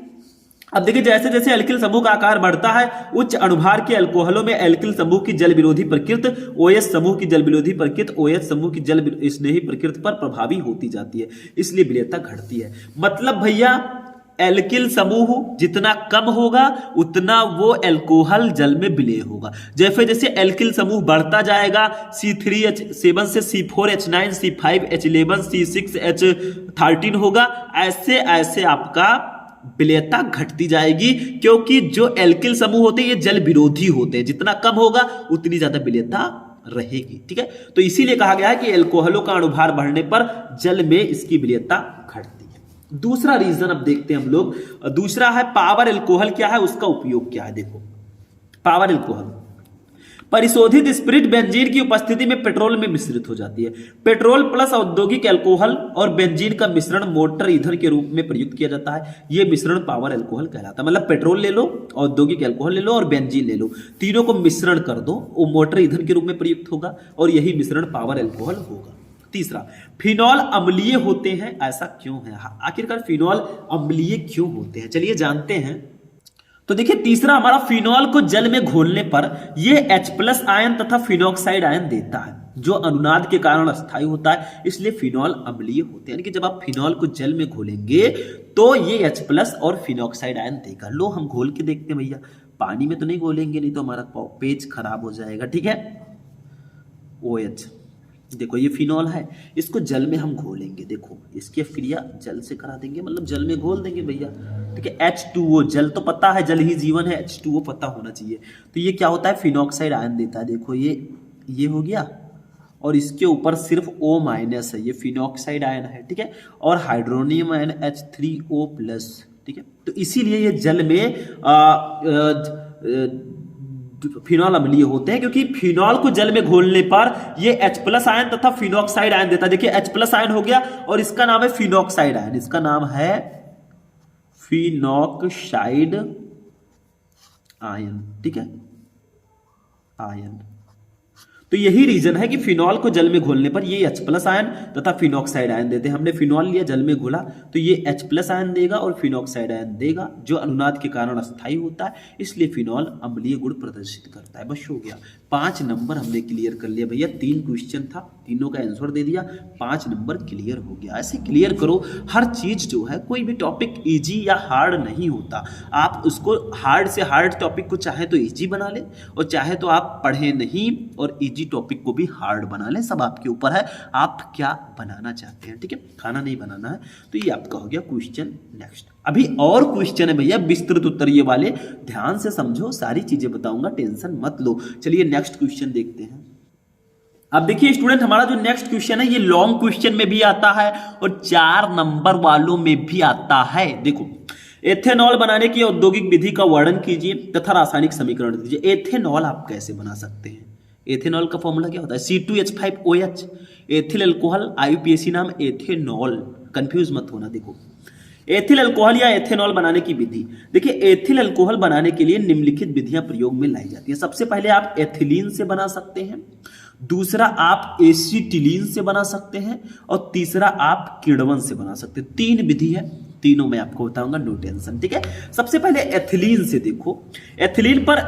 अब देखिए, जैसे जैसे एल्किल समूह का आकार बढ़ता है, उच्च अणुभार के अल्कोहलों में एल्किल समूह की जल विरोधी प्रकृति OH समूह की जल विरोधी प्रकृति OH समूह की जल स्नेही प्रकृति पर प्रभावी होती जाती है, इसलिए विलेयता घटती है। मतलब भैया, एल्किल समूह जितना कम होगा उतना वो अल्कोहल जल में विलय होगा। जैसे जैसे एल्किल समूह बढ़ता जाएगा, C3H7 से C4H9, C5H11, C6H13 होगा, ऐसे ऐसे आपका विलेयता घटती जाएगी, क्योंकि जो एल्किल समूह होते हैं ये जल विरोधी होते हैं, जितना कम होगा उतनी ज्यादा विलेयता रहेगी, ठीक है। तो इसीलिए कहा गया है कि अल्कोहलों का अणुभार बढ़ने पर जल में इसकी विलेयता घटती है। दूसरा रीजन अब देखते हैं हम लोग। दूसरा है पावर अल्कोहल क्या है, उसका उपयोग क्या है। देखो, पावर अल्कोहल परिशोधित स्पिरिट बेंजीन की उपस्थिति में पेट्रोल में मिश्रित हो जाती है। पेट्रोल प्लस औद्योगिक अल्कोहल और बेंजीन का मिश्रण मोटर ईंधन के रूप में प्रयुक्त किया जाता है। यह मिश्रण पावर अल्कोहल कहलाता है। मतलब पेट्रोल ले लो, औद्योगिक अल्कोहल ले लो और बेंजीन ले लो, तीनों को मिश्रण कर दो, वो मोटर ईंधन के रूप में प्रयुक्त होगा और यही मिश्रण पावर अल्कोहल होगा। तीसरा, फिनॉल अम्लीय होते हैं, ऐसा क्यों है, आखिरकार फिनॉल अम्लीय क्यों होते हैं, चलिए जानते हैं। तो देखिए, तीसरा हमारा, फिनॉल को जल में घोलने पर यह H+ आयन तथा फिनॉक्साइड आयन देता है, जो अनुनाद के कारण अस्थायी होता है, इसलिए फिनॉल अम्लीय होते हैं। यानी कि जब आप फिनॉल को जल में घोलेंगे तो ये H+ और फिनॉक्साइड आयन देगा। लो, हम घोल के देखते हैं भैया, पानी में तो नहीं घोलेंगे, नहीं तो हमारा पेज खराब हो जाएगा, ठीक है। OH, देखो ये फिनॉल है, इसको जल में हम घोलेंगे। देखो, इसकी क्रिया जल से करा देंगे, मतलब जल में घोल देंगे भैया, ठीक है। H2O, जल तो पता है, जल ही जीवन है, H2O पता होना चाहिए। तो ये क्या होता है, फिनॉक्साइड आयन देता है। देखो, ये हो गया, और इसके ऊपर सिर्फ O- है, ये फिनॉक्साइड आयन है, ठीक है। और हाइड्रोनियम आयन H3O+, ठीक है। तो इसीलिए ये जल में फिनॉल अम्लीय होते हैं, क्योंकि फिनॉल को जल में घोलने पर ये H+ आयन तथा फिनॉक्साइड आयन देता है। देखिए, H+ आयन हो गया और इसका नाम है फिनॉक्साइड आयन, इसका नाम है फिनॉक्साइड आयन, ठीक है, आयन। तो यही रीजन है कि फिनॉल को जल में घोलने पर ये H+ आयन तथा फिनॉक्साइड आयन देते हैं। हमने फिनॉल लिया, जल में घोला, तो ये H+ आयन देगा और फिनॉक्साइड आयन देगा, जो अनुनाद के कारण अस्थायी होता है, इसलिए फिनॉल अम्लीय गुण प्रदर्शित करता है। बस हो गया, 5 नंबर हमने क्लियर कर लिया भैया। 3 क्वेश्चन था, तीनों का आंसर दे दिया, 5 नंबर क्लियर हो गया। ऐसे क्लियर करो, हर चीज जो है, कोई भी टॉपिक इजी या हार्ड नहीं होता। आप उसको हार्ड से हार्ड टॉपिक को चाहे तो इजी बना ले, और चाहे तो आप पढ़े नहीं और इजी टॉपिक को भी हार्ड बना ले, सब आपके ऊपर है, आप क्या बनाना चाहते हैं, ठीक है। खाना नहीं बनाना है। तो ये आपका हो गया क्वेश्चन। नेक्स्ट, अभी और क्वेश्चन है भैया, विस्तृत उत्तरीय वाले, ध्यान से समझो, सारी चीजें बताऊंगा, टेंशन मत लो। चलिए नेक्स्ट क्वेश्चन देखते हैं। अब देखिए स्टूडेंट, हमारा जो नेक्स्ट क्वेश्चन है ये लॉन्ग क्वेश्चन में भी आता है और 4 नंबर वालों में भी आता है। देखो, एथेनॉल बनाने की औद्योगिक विधि का वर्णन कीजिए तथा रासायनिक समीकरण दीजिए। एथेनॉल आप कैसे बना सकते हैं? एथेनॉल का फॉर्मूला क्या होता है? C2H5OH, एथिल अल्कोहल, IUPAC नाम एथेनॉल कंफ्यूज मत होना। देखो एथिल अल्कोहल या एथेनॉल बनाने की विधि, देखिए एथिल अल्कोहल बनाने के लिए निम्नलिखित विधियां प्रयोग में लाई जाती है। सबसे पहले आप एथिलीन से बना सकते हैं, दूसरा आप एसिटिलीन से बना सकते हैं, और तीसरा आप किण्वन से बना सकते हैं। तीन विधि है, तीनों मैं आपको बताऊंगा, नो टेंशन, ठीक है। सबसे पहले एथिलीन से देखो, एथिलीन पर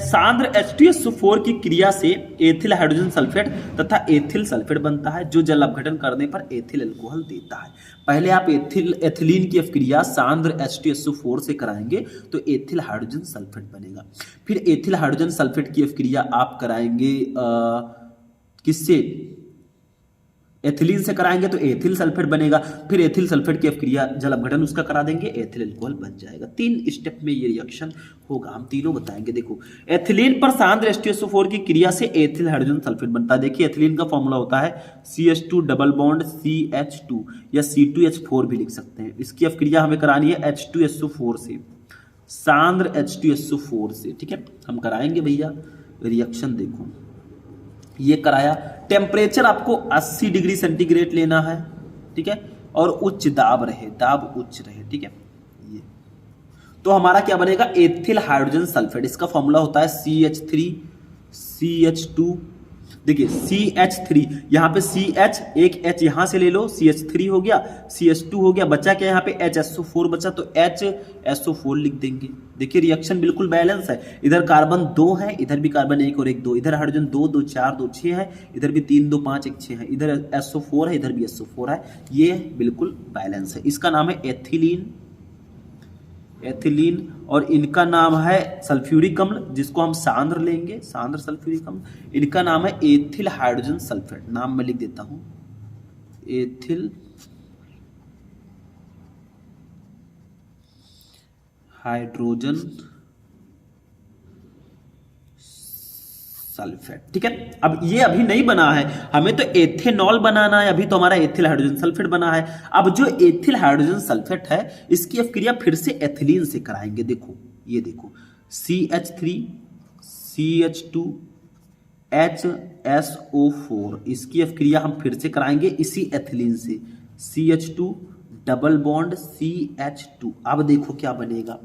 सांद्र H2SO4 की क्रिया से एथिल हाइड्रोजन सल्फेट तथा एथिल सल्फेट बनता है, जो जल अपघटन करने पर एथिल अल्कोहल देता है। पहले आप एथिलीन की अभिक्रिया सांद्र H2SO4 से कराएंगे तो एथिल हाइड्रोजन सल्फेट बनेगा। फिर एथिल हाइड्रोजन सल्फेट की अभिक्रिया आप कराएंगे किससे, एथिलीन से कराएंगे तो एथिल सल्फेट बनेगा। फिर एथिल सल्फेट की अभिक्रिया जल अपघटन उसका करा देंगे, एथिल अल्कोहल बन जाएगा। 3 स्टेप में ये रिएक्शन होगा, हम तीनों बताएंगे। देखो एथिलीन पर सांद्र H2SO4 की क्रिया से एथिल हाइड्रोजन सल्फेट बनता है। देखिए एथिलीन का फॉर्मूला होता है CH2 डबल बॉन्ड CH2 या C2H4 भी लिख सकते हैं। इसकी अभिक्रिया हमें करानी है H2SO4 से, सांद्र H2SO4 से, ठीक है। हम कराएंगे भैया रिएक्शन। देखो ये कराया, टेम्परेचर आपको 80 डिग्री सेंटीग्रेड लेना है, ठीक है, और उच्च दाब रहे, दाब उच्च रहे, ठीक है। ये तो हमारा क्या बनेगा, एथिल हाइड्रोजन सल्फेट। इसका फॉर्मूला होता है CH3 CH2, देखिए CH3 यहाँ पे CH, एक H यहाँ से ले लो, CH3 हो गया, CH2 हो गया, बचा क्या यहाँ पे HSO4 बचा, तो HSO4 लिख देंगे। देखिए रिएक्शन बिल्कुल बैलेंस है, इधर कार्बन 2 है, इधर भी कार्बन 1 और 1 2, इधर हाइड्रोजन 2 2 4 2 6 है, इधर भी 3 2 5 1 6 है, इधर SO4 है, इधर भी SO4 है, ये बिल्कुल बैलेंस है। इसका नाम है एथिलीन, एथिलीन, और इनका नाम है सल्फ्यूरिक अम्ल, जिसको हम सांद्र लेंगे, सांद्र सल्फ्यूरिक अम्ल। इनका नाम है एथिल हाइड्रोजन सल्फेट, नाम मैं लिख देता हूं एथिल हाइड्रोजन सल्फेट, ठीक है। अब ये अभी नहीं बना है, हमें तो एथेनॉल बनाना है, अभी तो हमारा एथिल हाइड्रोजन सल्फेट बना है। अब जो एथिल हाइड्रोजन सल्फेट है इसकी अभिक्रिया फिर से एथिलीन से कराएंगे। देखो ये देखो CH3 CH2 HSO4, इसकी अभिक्रिया हम फिर से कराएंगे इसी एथिलीन से, CH2 डबल बॉन्ड CH2। अब देखो क्या बनेगा,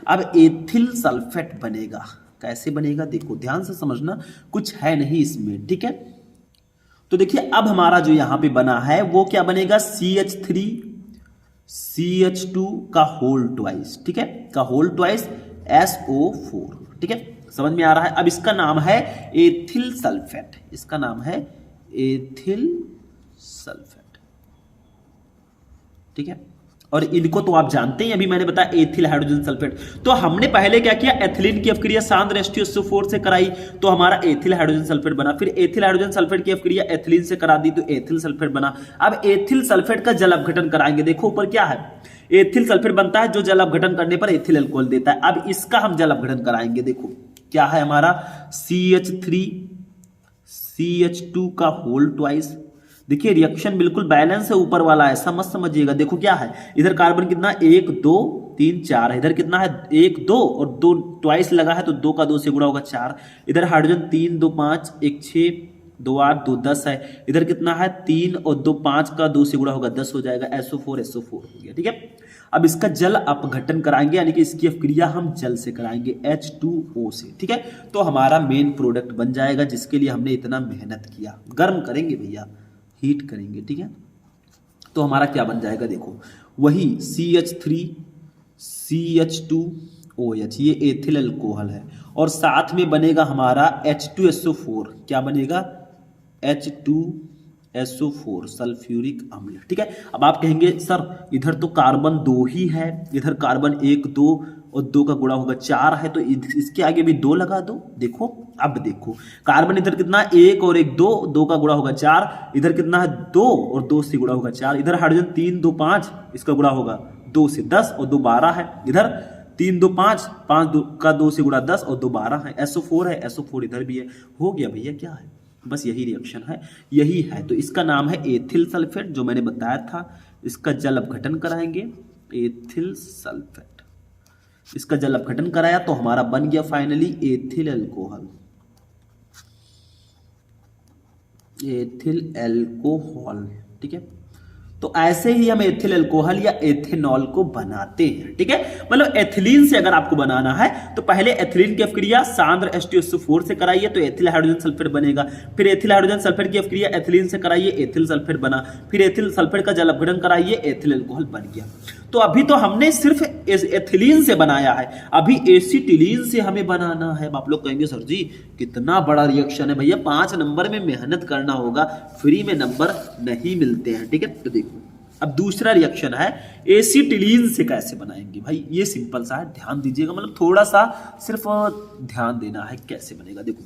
अब एथिल सल्फेट बनेगा। कैसे बनेगा देखो ध्यान से समझना, कुछ है नहीं इसमें, ठीक है। तो देखिए अब हमारा जो यहां पे बना है वो क्या बनेगा, CH3 CH2 का होल ट्वाइस, ठीक है, का होल ट्वाइस SO4, ठीक है, समझ में आ रहा है। अब इसका नाम है एथिल सल्फेट, इसका नाम है एथिल सल्फेट, ठीक है। और इनको तो आप जानते हैं, अभी मैंने बताया एथिल हाइड्रोजन सल्फेट। तो हमने पहले क्या किया, एथिलीन की अभिक्रिया सांद्र H2SO4 से कराई तो हमारा एथिल हाइड्रोजन सल्फेट बना। फिर एथिल हाइड्रोजन सल्फेट की अभिक्रिया एथिलीन से करा दी तो एथिल सल्फेट बना। अब एथिल सल्फेट का जल अपघटन कराएंगे। देखो ऊपर क्या है, एथिल सल्फेट बनता है जो जल अपघटन करने पर एथिल अल्कोहल देता है। अब इसका हम जल अपघटन कराएंगे। देखो क्या है हमारा, CH3 CH2 का होल ट्वाइस। देखिए रिएक्शन बिल्कुल बैलेंस है, ऊपर वाला ऐसा मत समझिएगा। देखो क्या है, इधर कार्बन कितना 1 2 3 4 है, इधर कितना है 1 2 और 2 ट्वाइस लगा है तो 2 का 2 से गुणा होगा 4। इधर हाइड्रोजन 3 2 5 1 6 2 8 2 10 है, इधर कितना है 3 और 2 5 का 2 से गुणा होगा 10 हो जाएगा, SO4 SO4 हो गया, ठीक है। अब इसका जल अपघटन कराएंगे, यानी कि इसकी अभिक्रिया हम जल से कराएंगे H2O से, ठीक है। तो हमारा मेन प्रोडक्ट बन जाएगा जिसके लिए हमने इतना मेहनत किया। गर्म करेंगे भैया, हीट करेंगे, ठीक है। तो हमारा क्या बन जाएगा, देखो वही CH3 CH2OH, ये एथिल अल्कोहल है, और साथ में बनेगा हमारा H2SO4, क्या बनेगा H2SO4 सल्फ्यूरिक अम्ल, ठीक है। अब आप कहेंगे सर इधर तो कार्बन 2 ही है, इधर कार्बन 1 2 और 2 का गुणा होगा 4 है, तो इसके आगे भी 2 लगा दो। देखो अब देखो कार्बन इधर कितना 1 और 1 2, 2 का गुणा होगा 4, इधर कितना है 2 और 2 से गुणा होगा 4, इधर हाइड्रोजन 3 2 5, इसका गुणा होगा 2 से 10 और 2 12 है, इधर 3 2 5 5 का 2 से गुणा 10 और 2 12 है, SO4 है, SO4 इधर भी है, हो गया भैया। क्या है, बस यही रिएक्शन है, यही है। तो इसका नाम है एथिल सल्फेट, जो मैंने बताया था। इसका जल अपघटन कराएंगे, एथिल सल्फेट, इसका जल अपघटन कराया तो हमारा बन गया finally ethyl alcohol, ethyl alcohol, ठीक है। तो ऐसे ही हम एथिल अल्कोहल या एथेनॉल को बनाते हैं, ठीक है। मतलब एथिलीन से अगर आपको बनाना है तो पहले एथिलीन की अपक्रिया सांद्र H2SO4 से कराइए तो एथिल हाइड्रोजन सल्फेट बनेगा, फिर एथिल हाइड्रोजन सल्फेट की अपक्रिया एथिलीन से कराइए, एथिल सल्फेट बना, फिर एथिल सल्फेट का जल अपघटन कराइए, एथिल अल्कोहल बन गया। तो अभी तो हमने सिर्फ एथिलीन से बनाया है, अभी एसिटिलीन से हमें बनाना है। आप लोग कहेंगे सर जी कितना बड़ा रिएक्शन है भैया, 5 नंबर में मेहनत करना होगा, फ्री में नंबर नहीं मिलते हैं, ठीक है। तो देखो अब दूसरा रिएक्शन है एसिटिलीन से कैसे बनाएंगे भाई, ये सिंपल सा है, ध्यान दीजिएगा, मतलब थोड़ा सा सिर्फ ध्यान देना है कैसे बनेगा। देखो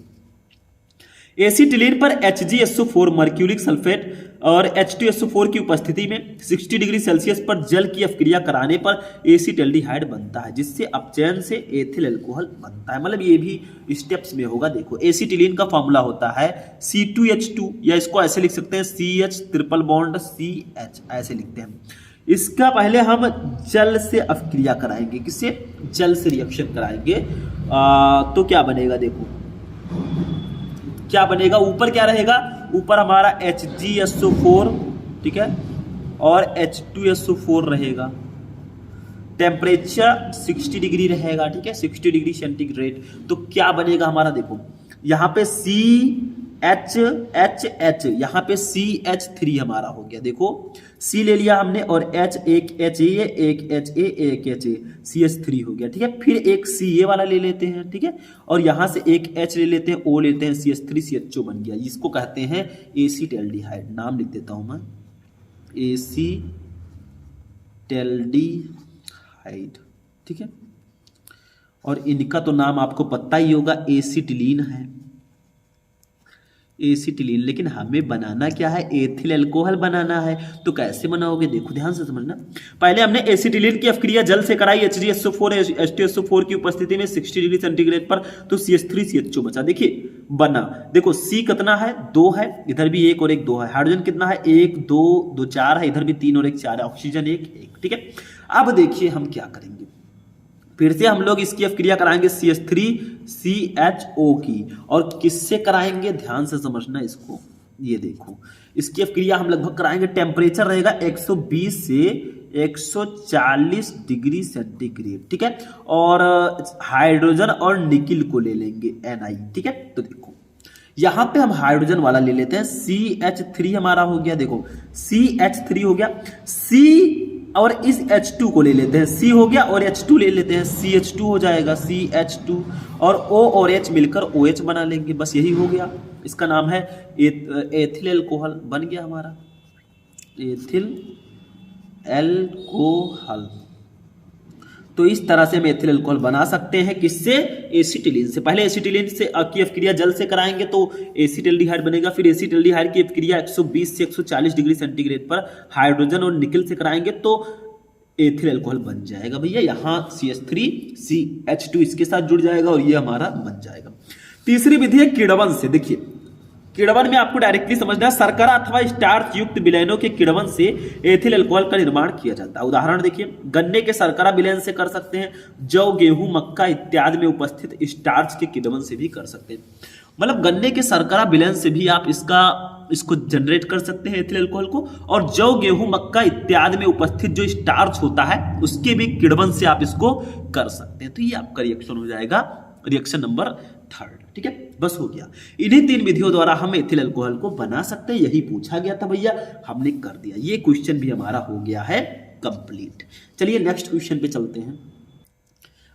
एसिटिलीन पर HgSO4 मर्क्यूरिक सल्फेट और H2SO4 की उपस्थिति में 60 डिग्री सेल्सियस पर जल की अपक्रिया कराने पर एसिटल्डिहाइड बनता है, जिससे अपचयन से एथिल अल्कोहल बनता है। मतलब ये भी स्टेप्स में होगा। देखो एसिटिलीन का फॉर्मूला होता है C2H2, या इसको ऐसे लिख सकते हैं CH ट्रिपल बॉन्ड CH, ऐसे लिखते हैं। इसका पहले हम जल से अपक्रिया कराएंगे, किससे, जल से रिएक्शन कराएंगे। तो क्या बनेगा, देखो क्या बनेगा, ऊपर क्या रहेगा, ऊपर हमारा HgSO4, ठीक है, और H2SO4 रहेगा, टेम्परेचर 60 डिग्री रहेगा, ठीक है, 60 डिग्री सेंटीग्रेड। तो क्या बनेगा हमारा, देखो यहाँ पे CHHH, यहाँ पे CH3 हमारा हो गया, देखो C ले लिया हमने और H, एक HA, एक HA, एक HA, CH3 हो गया, ठीक है। फिर एक CA वाला ले लेते हैं, ठीक है, और यहाँ से एक H ले लेते हैं, O लेते हैं, CH3 CHO बन गया। इसको कहते हैं एसिटल्डिहाइड, नाम लिख देता हूँ मैं, एसिटल्डिहाइड, ठीक है। और इनका तो नाम आपको पता ही होगा, एसिटिलीन है, एसिटिलीन। लेकिन हमें बनाना क्या है, एथिल अल्कोहल बनाना है। तो कैसे बनाओगे, देखो ध्यान से समझना। पहले हमने एसिटिलीन की अपक्रिया जल से कराई HgSO4 H2SO4 की उपस्थिति में 60 डिग्री सेंटीग्रेड पर, तो CH3 CHO बचा, देखिए बना। देखो C कितना है, 2 है, इधर भी 1 और 1 2 है। हाइड्रोजन कितना है, 1 2 2 4 है, इधर भी 3 और 1 4 है। ऑक्सीजन 1 1, ठीक है। अब देखिए हम क्या करेंगे, फिर से हम लोग इसकी अपक्रिया कराएंगे CH3CHO की, और किससे कराएंगे, ध्यान से समझना इसको। ये देखो इसकी अपक्रिया हम लगभग कराएंगे, टेम्परेचर रहेगा 120 से 140 डिग्री सेंटीग्रेड, ठीक है। और हाइड्रोजन और निकिल को ले लेंगे Ni, ठीक है। तो देखो यहां पे हम हाइड्रोजन वाला ले लेते हैं, CH3 हमारा हो गया, देखो CH3 हो गया, C और इस H2 को ले लेते हैं, C हो गया, और H2 ले लेते हैं, CH2 हो जाएगा, CH2, और O और H मिलकर OH बना लेंगे, बस यही हो गया। इसका नाम है एथिल अल्कोहल, बन गया हमारा एथिल अल्कोहल। तो इस तरह से हम एथिल अल्कोहल बना सकते हैं, किससे, एसिटिलीन से। पहले एसिटिलीन से की अपक्रिया जल से कराएंगे तो एसिटल्डिहाइड बनेगा, फिर एसिटल्डिहाइड की अपक्रिया 120 से 140 डिग्री सेंटीग्रेड पर हाइड्रोजन और निकल से कराएंगे तो एथिल अल्कोहल बन जाएगा भैया। यहाँ CH3 CH2 इसके साथ जुड़ जाएगा और ये हमारा बन जाएगा। तीसरी विधि है किण्वन से। देखिए किण्वन में आपको डायरेक्टली समझना है, शर्करा अथवा स्टार्च युक्त विलयनों के किण्वन से एथिल अल्कोहल का निर्माण किया जाता है। उदाहरण देखिए, गन्ने के शर्करा विलयन से कर सकते हैं, जौ गेहूं मक्का इत्यादि में उपस्थित स्टार्च के किण्वन से भी कर सकते हैं। मतलब गन्ने के शर्करा विलयन से भी आप इसको जनरेट कर सकते हैं एथिल अल्कोहल को, और जौ गेहूं मक्का इत्यादि में उपस्थित जो स्टार्च होता है उसके भी किण्वन से आप इसको कर सकते हैं। तो ये आपका रिएक्शन हो जाएगा, रिएक्शन नंबर 3, ठीक है। बस हो गया। इन्हीं 3 विधियों द्वारा हम एथिल अल्कोहल को बना सकते हैं, यही पूछा गया था भैया, हमने कर दिया। ये क्वेश्चन भी हमारा हो गया है कंप्लीट। चलिए नेक्स्ट क्वेश्चन पे चलते हैं।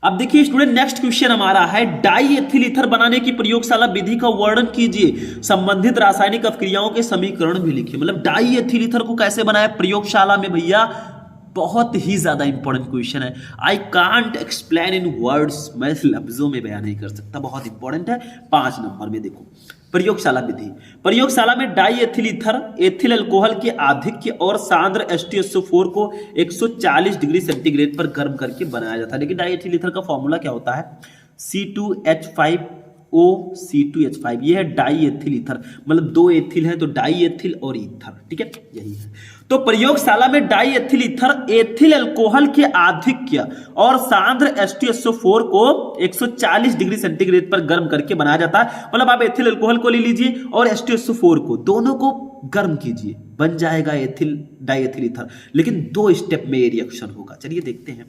अब देखिए स्टूडेंट, नेक्स्ट क्वेश्चन हमारा है डाई एथिल ईथर बनाने की प्रयोगशाला विधि का वर्णन कीजिए, संबंधित रासायनिक अपक्रियाओं के समीकरण भी लिखिए। मतलब डाई एथिल ईथर को कैसे बनाया प्रयोगशाला में भैया, बहुत ही ज्यादा इंपॉर्टेंट क्वेश्चन है। I can't explain in words, मैं लफ्जों में बयान नहीं कर सकता, बहुत इंपॉर्टेंट है। 5 नंबर में देखो प्रयोगशाला विधि। प्रयोगशाला में die ethyl ether ethyl alcohol के आधिक्य और सांद्र H2SO4 को 140 डिग्री सेंटीग्रेड पर गर्म करके बनाया जाता है। लेकिन डाई एथिल ईथर का फॉर्मूला क्या होता है, C2H5O C2H5, ये है डाई एथिल ईथर। मतलब 2 एथिल है तो डाई एथिल और ईथर, ठीक है, यही है। तो प्रयोगशाला में die ethyl ether ethyl alcohol के आधिक्य और सांद्र H2SO4 को 140 डिग्री सेंटीग्रेड पर गर्म करके बनाया जाता है। मतलब आप एथिल अल्कोहल को ले लीजिए और H2SO4 को, दोनों को गर्म कीजिए, बन जाएगा एथिल डाइएथिल ईथर। लेकिन 2 स्टेप में ये रिएक्शन होगा। चलिए देखते हैं।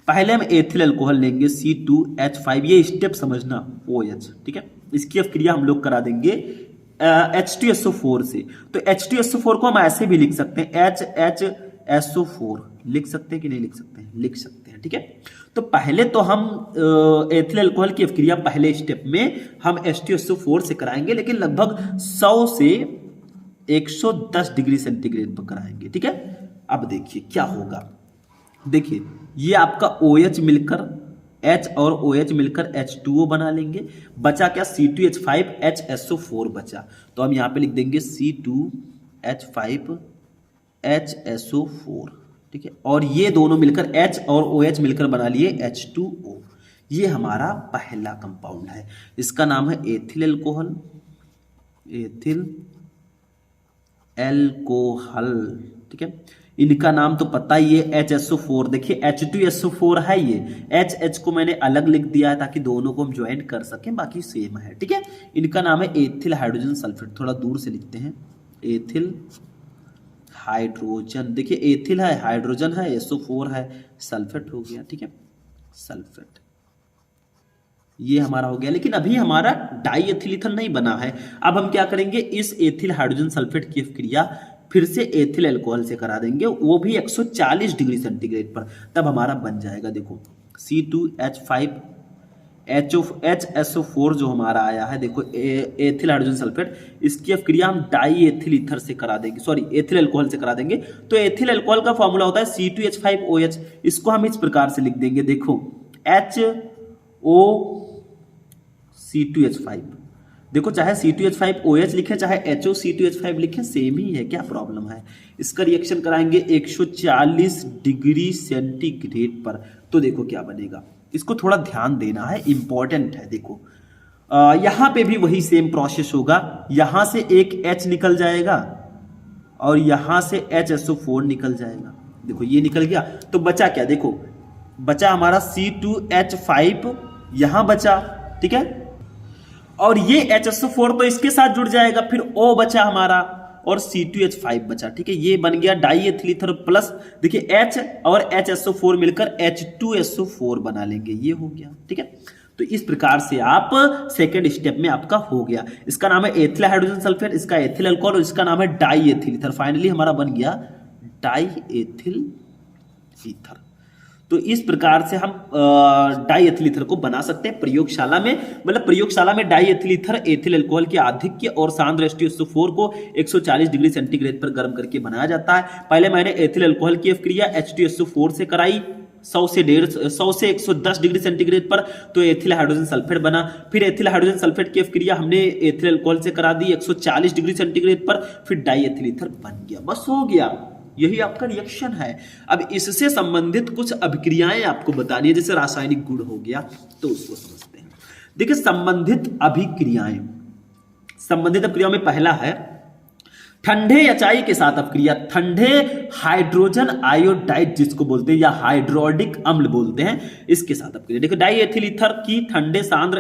पहले हम एथिल अल्कोहल लेंगे C2H5, ये स्टेप समझना, OH, ठीक है। इसकी अभिक्रिया हम लोग करा देंगे H2SO4 से। तो H2SO4 को हम ऐसे भी लिख सकते हैं, HHSO4 लिख सकते हैं कि नहीं लिख सकते हैं? लिख सकते हैं, ठीक है। तो पहले तो हम एथिल अल्कोहल की अभिक्रिया पहले स्टेप में हम H2SO4 से कराएंगे, लेकिन लगभग 100 से 110 डिग्री सेंटीग्रेड पर कराएंगे, ठीक है। अब देखिए क्या होगा। देखिए ये आपका OH मिलकर H और OH मिलकर H2O बना लेंगे। बचा क्या? C2H5HSO4 बचा। तो हम यहाँ पे लिख देंगे C2H5HSO4, ठीक है। और ये दोनों मिलकर H और OH मिलकर बना लिए H2O। ये हमारा पहला कंपाउंड है, इसका नाम है एथिल अल्कोहल। एथिल अल्कोहल, ठीक है। इनका नाम तो पता ही है, HSO4। देखिए H2SO4 है ये, H को मैंने अलग लिख दिया है ताकि दोनों को हम ज्वाइन कर सकें, बाकी सेम है, ठीक है। इनका नाम है एथिल हाइड्रोजन सल्फेट। थोड़ा दूर से लिखते हैं, एथिल हाइड्रोजन। देखिए एथिल है, हाइड्रोजन है, SO4 है, सल्फेट हो गया, ठीक है, सल्फेट। ये हमारा हो गया। लेकिन अभी हमारा डाई एथिल ईथर नहीं बना है। अब हम क्या करेंगे, इस एथिल हाइड्रोजन सल्फेट की अभिक्रिया फिर से एथिल अल्कोहल से करा देंगे, वो भी 140 डिग्री सेंटीग्रेड पर, तब हमारा बन जाएगा। देखो C2H5HSO4 जो हमारा आया है, देखो एथिल हाइड्रोजन सल्फेट, इसकी अभिक्रिया हम डाई एथिल ईथर से करा देंगे, सॉरी एथिल अल्कोहल से करा देंगे। तो एथिल अल्कोहल का फॉर्मूला होता है C2H5OH। इसको हम इस प्रकार से लिख देंगे, देखो HOC2H5। देखो चाहे C2H5OH लिखे चाहे HOC2H5 लिखे, सेम ही है, क्या प्रॉब्लम है। इसका रिएक्शन कराएंगे 140 डिग्री सेंटीग्रेड पर, तो देखो क्या बनेगा। इसको थोड़ा ध्यान देना है, इंपॉर्टेंट है। देखो यहां पे भी वही सेम प्रोसेस होगा। यहां से एक H निकल जाएगा और यहां से HSO4 निकल जाएगा। देखो ये निकल गया, तो बचा क्या? देखो बचा हमारा C2H5 यहां बचा, ठीक है, और ये HSO4 तो इसके साथ जुड़ जाएगा, फिर O बचा हमारा और C2H5 बचा, ठीक है। ये बन गया डाई एथिल ईथर प्लस, देखिए H और HSO4 मिलकर H2SO4 बना लेंगे, ये हो गया, ठीक है। तो इस प्रकार से आप सेकेंड स्टेप में आपका हो गया। इसका नाम है एथिल हाइड्रोजन सल्फेट, इसका एथिल अल्कोहल, और इसका नाम है डाई एथिल ईथर। फाइनली हमारा बन गया डाई एथिल ईथर। तो इस प्रकार से हम डाई एथिल ईथर को बना सकते हैं प्रयोगशाला में। मतलब प्रयोगशाला में die ethyl ether ethyl alcohol के आधिक्य और सांद्र H2SO4 को 140 डिग्री सेंटीग्रेड पर गर्म करके बनाया जाता है। पहले मैंने एथिल अल्कोहल की अभिक्रिया H2SO4 से कराई 100 से 110 डिग्री सेंटीग्रेड पर, तो एथिल हाइड्रोजन सल्फेट बना। फिर एथिल हाइड्रोजन सल्फेट की अभिक्रिया हमने एथिल अल्कोहल से करा दी 140 डिग्री सेंटीग्रेड पर, फिर डाई एथिल ईथर बन गया, बस हो गया। यही आपका रिएक्शन है। अब इससे संबंधित कुछ अभिक्रियाएं आपको बतानी है, जैसे रासायनिक गुण हो गया, तो उसको समझते हैं। देखिए संबंधित अभिक्रियाएं, संबंधित अभिक्रियाओं में पहला है ठंडे एचआई के साथ अभिक्रिया, ठंडे हाइड्रोजन आयोडाइड जिसको बोलते हैं या हाइड्रोडिक अम्ल बोलते हैं, इसके साथ अभिक्रिया। देखो डाई एथिल ईथर की ठंडे सांद्र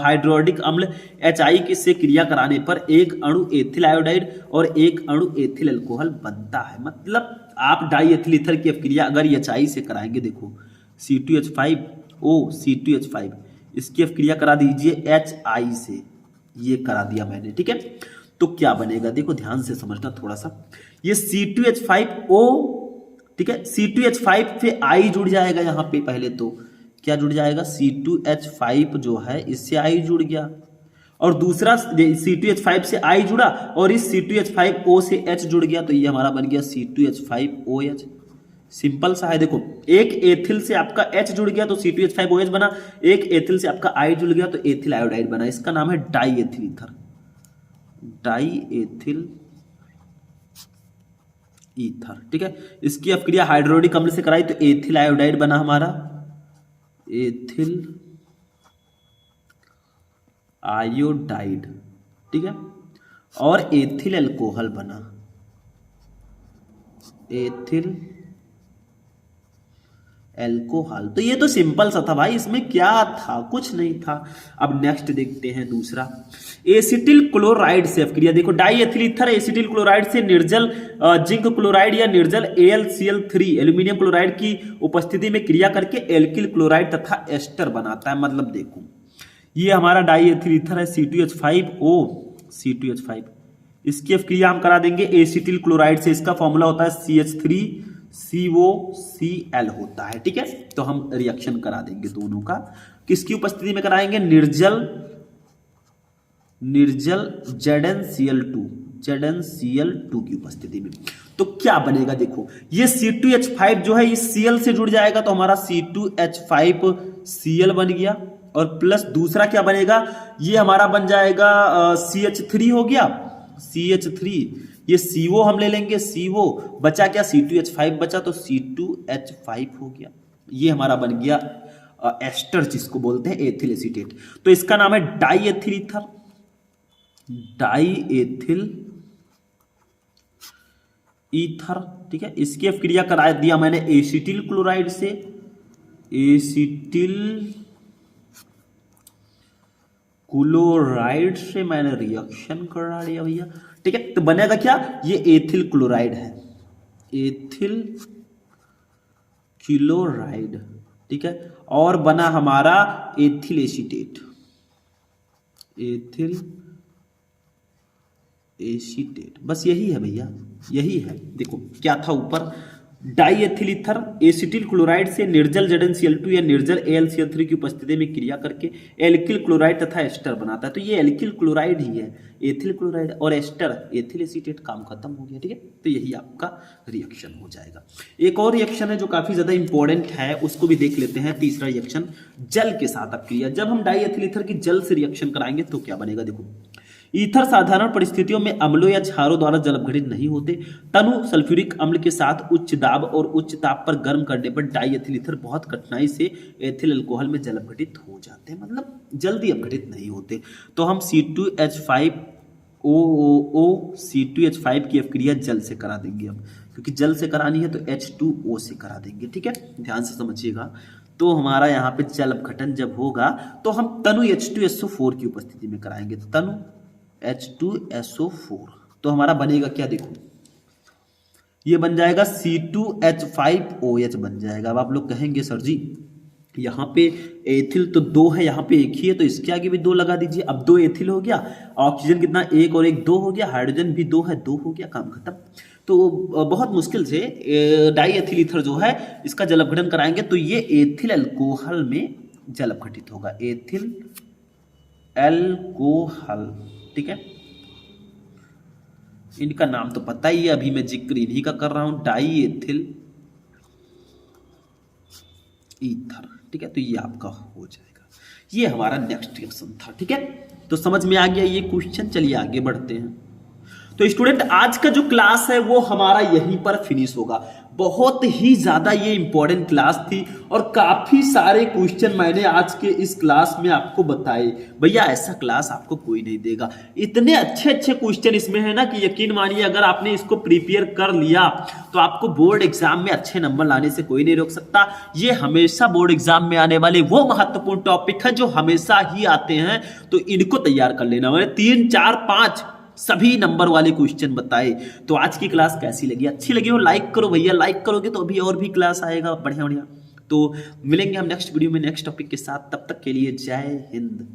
हाइड्रोडिक अम्ल एचआई से क्रिया कराने पर एक अणु एथिल आयोडाइड और एक अणु एथिल अल्कोहल बनता है। मतलब आप डाई एथिल ईथर की अभिक्रिया अगर एचआई से कराएंगे, देखो C2H5O C2H5, इसकी अभिक्रिया करा दीजिए HI से, ये करा दिया मैंने, ठीक है। तो क्या बनेगा, देखो ध्यान से समझना थोड़ा सा। ये C2H5O, ठीक है, C2H5 से I जुड़ जाएगा यहाँ पे। पहले तो क्या जुड़ जाएगा, C2H5 जो है इससे I जुड़ गया, और दूसरा C2H5 से I जुड़ा और इस C2H5O से H जुड़ गया, तो ये हमारा बन गया C2H5OH। सिंपल सा है। देखो एक एथिल से आपका H जुड़ गया तो C2H5OH बना, एक एथिल से आपका I जुड़ गया तो एथिल आयोडाइड बना। इसका नाम है die ethyl ether, die ethyl ether, ठीक है। इसकी अभिक्रिया हाइड्रोडिक अम्ल से कराई तो एथिल आयोडाइड बना हमारा, एथिल आयोडाइड, ठीक है, और एथिल अल्कोहल बना, एथिल एल्कोहल। तो ये तो सिंपल सा था भाई, इसमें क्या था, कुछ नहीं था। अब नेक्स्ट देखते हैं दूसरा, एसिटिल क्लोराइड से अपक्रिया। देखो die ethyl ether acetyl chloride से निर्जल जिंक क्लोराइड या निर्जल AlCl3 एल्यूमिनियम क्लोराइड की उपस्थिति में क्रिया करके एल्किल क्लोराइड तथा एस्टर बनाता है। मतलब देखो ये हमारा डाई एथिल ईथर है C2H5O C2H5, इसकी अपक्रिया हम करा देंगे एसिटिल क्लोराइड से। इसका फॉर्मूला होता है CH3COCl होता है। ठीक है, तो हम रिएक्शन करा देंगे दोनों का। किसकी उपस्थिति में कराएंगे? निर्जल ZnCl2 की उपस्थिति में। तो क्या बनेगा देखो, ये C2H5 जो है इस Cl से जुड़ जाएगा तो हमारा C2H5Cl बन गया, और प्लस दूसरा क्या बनेगा, ये हमारा बन जाएगा CH3 हो गया, CH3, ये CO हम ले लेंगे, CO बचा क्या, C2H5 बचा तो C2H5 हो गया। ये हमारा बन गया एस्टर, जिसको बोलते हैं एथिल एसीटेट। तो इसका नाम है die ethyl ether, die ethyl ether. ठीक है, इसकी अपक्रिया करा दिया मैंने एसिटिल क्लोराइड से, एसिटिल क्लोराइड से मैंने रिएक्शन करा दिया भैया। ठीक है, तो बनेगा क्या, ये एथिल क्लोराइड है, एथिल क्लोराइड। ठीक है, और बना हमारा एथिल एसीटेट, एथिल एसीटेट। बस यही है भैया, यही है। देखो क्या था ऊपर, die ethyl ether acetyl chloride से निर्जल ZnCl2 या निर्जल AlCl3 की उपस्थिति में क्रिया करके एल्किल क्लोराइड तथा एस्टर बनाता है। तो ये एल्किल क्लोराइड ही है, एथिल क्लोराइड और एस्टर एथिल एसीटेट, काम खत्म हो गया। ठीक है, तो यही आपका रिएक्शन हो जाएगा। एक और रिएक्शन है जो काफी ज्यादा इंपॉर्टेंट है, उसको भी देख लेते हैं। तीसरा रिएक्शन जल के साथ अपक्रिया। जब हम डाई एथिल ईथर की जल से रिएक्शन कराएंगे तो क्या बनेगा, देखो ईथर साधारण परिस्थितियों में अम्लों या क्षारों द्वारा जल अपघटित नहीं होते। तनु सल्फ्यूरिक अम्ल के साथ उच्च दाब और उच्च ताप पर गर्म करने पर डाई एथिल ईथर बहुत कठिनाई से एथिल अल्कोहल में जल अपघटित हो जाते हैं, मतलब जल्दी अपघटित नहीं होते। तो हम C2H5OO C2H5 की अपक्रिया जल से करा देंगे अब, क्योंकि जल से करानी है तो H2O से करा देंगे। ठीक है, ध्यान से समझिएगा। तो हमारा यहाँ पे जल अपघटन जब होगा तो हम तनु H2SO4 की उपस्थिति में कराएंगे, तनु H2SO4। तो हमारा बनेगा क्या, देखो ये बन जाएगा C2H5OH बन जाएगा। अब आप लोग कहेंगे सर जी यहाँ पे एथिल तो 2 है, यहाँ पे एक ही है, तो इसके आगे भी 2 लगा दीजिए। अब 2 एथिल हो गया, ऑक्सीजन कितना, 1 और 1 2 हो गया, हाइड्रोजन भी 2 है, 2 हो गया, काम खत्म। तो बहुत मुश्किल से डाई एथिल ईथर जो है इसका जल अपघटन कराएंगे तो ये एथिल अल्कोहल में जल अपघटित होगा, एथिल अल्कोहल। ठीक है, इनका नाम तो पता ही है, अभी मैं जिक्र इन्हीं का कर रहा हूं, डाई एथिल ईथर। ठीक है, तो ये आपका हो जाएगा। ये हमारा नेक्स्ट रिएक्शन था। ठीक है, तो समझ में आ गया ये क्वेश्चन। चलिए आगे बढ़ते हैं। तो स्टूडेंट आज का जो क्लास है वो हमारा यहीं पर फिनिश होगा। बहुत ही ज्यादा ये इंपॉर्टेंट क्लास थी और काफी सारे क्वेश्चन मैंने आज के इस क्लास में आपको बताए। भैया ऐसा क्लास आपको कोई नहीं देगा, इतने अच्छे अच्छे क्वेश्चन इसमें है ना कि यकीन मानिए अगर आपने इसको प्रिपेयर कर लिया तो आपको बोर्ड एग्जाम में अच्छे नंबर लाने से कोई नहीं रोक सकता। ये हमेशा बोर्ड एग्जाम में आने वाले वो महत्वपूर्ण टॉपिक है जो हमेशा ही आते हैं, तो इनको तैयार कर लेना। मैंने 3 4 5 सभी नंबर वाले क्वेश्चन बताए। तो आज की क्लास कैसी लगी, अच्छी लगी हो लाइक करो भैया, लाइक करोगे तो अभी और भी क्लास आएगा बढ़िया बढ़िया। तो मिलेंगे हम नेक्स्ट वीडियो में नेक्स्ट टॉपिक के साथ, तब तक के लिए जय हिंद।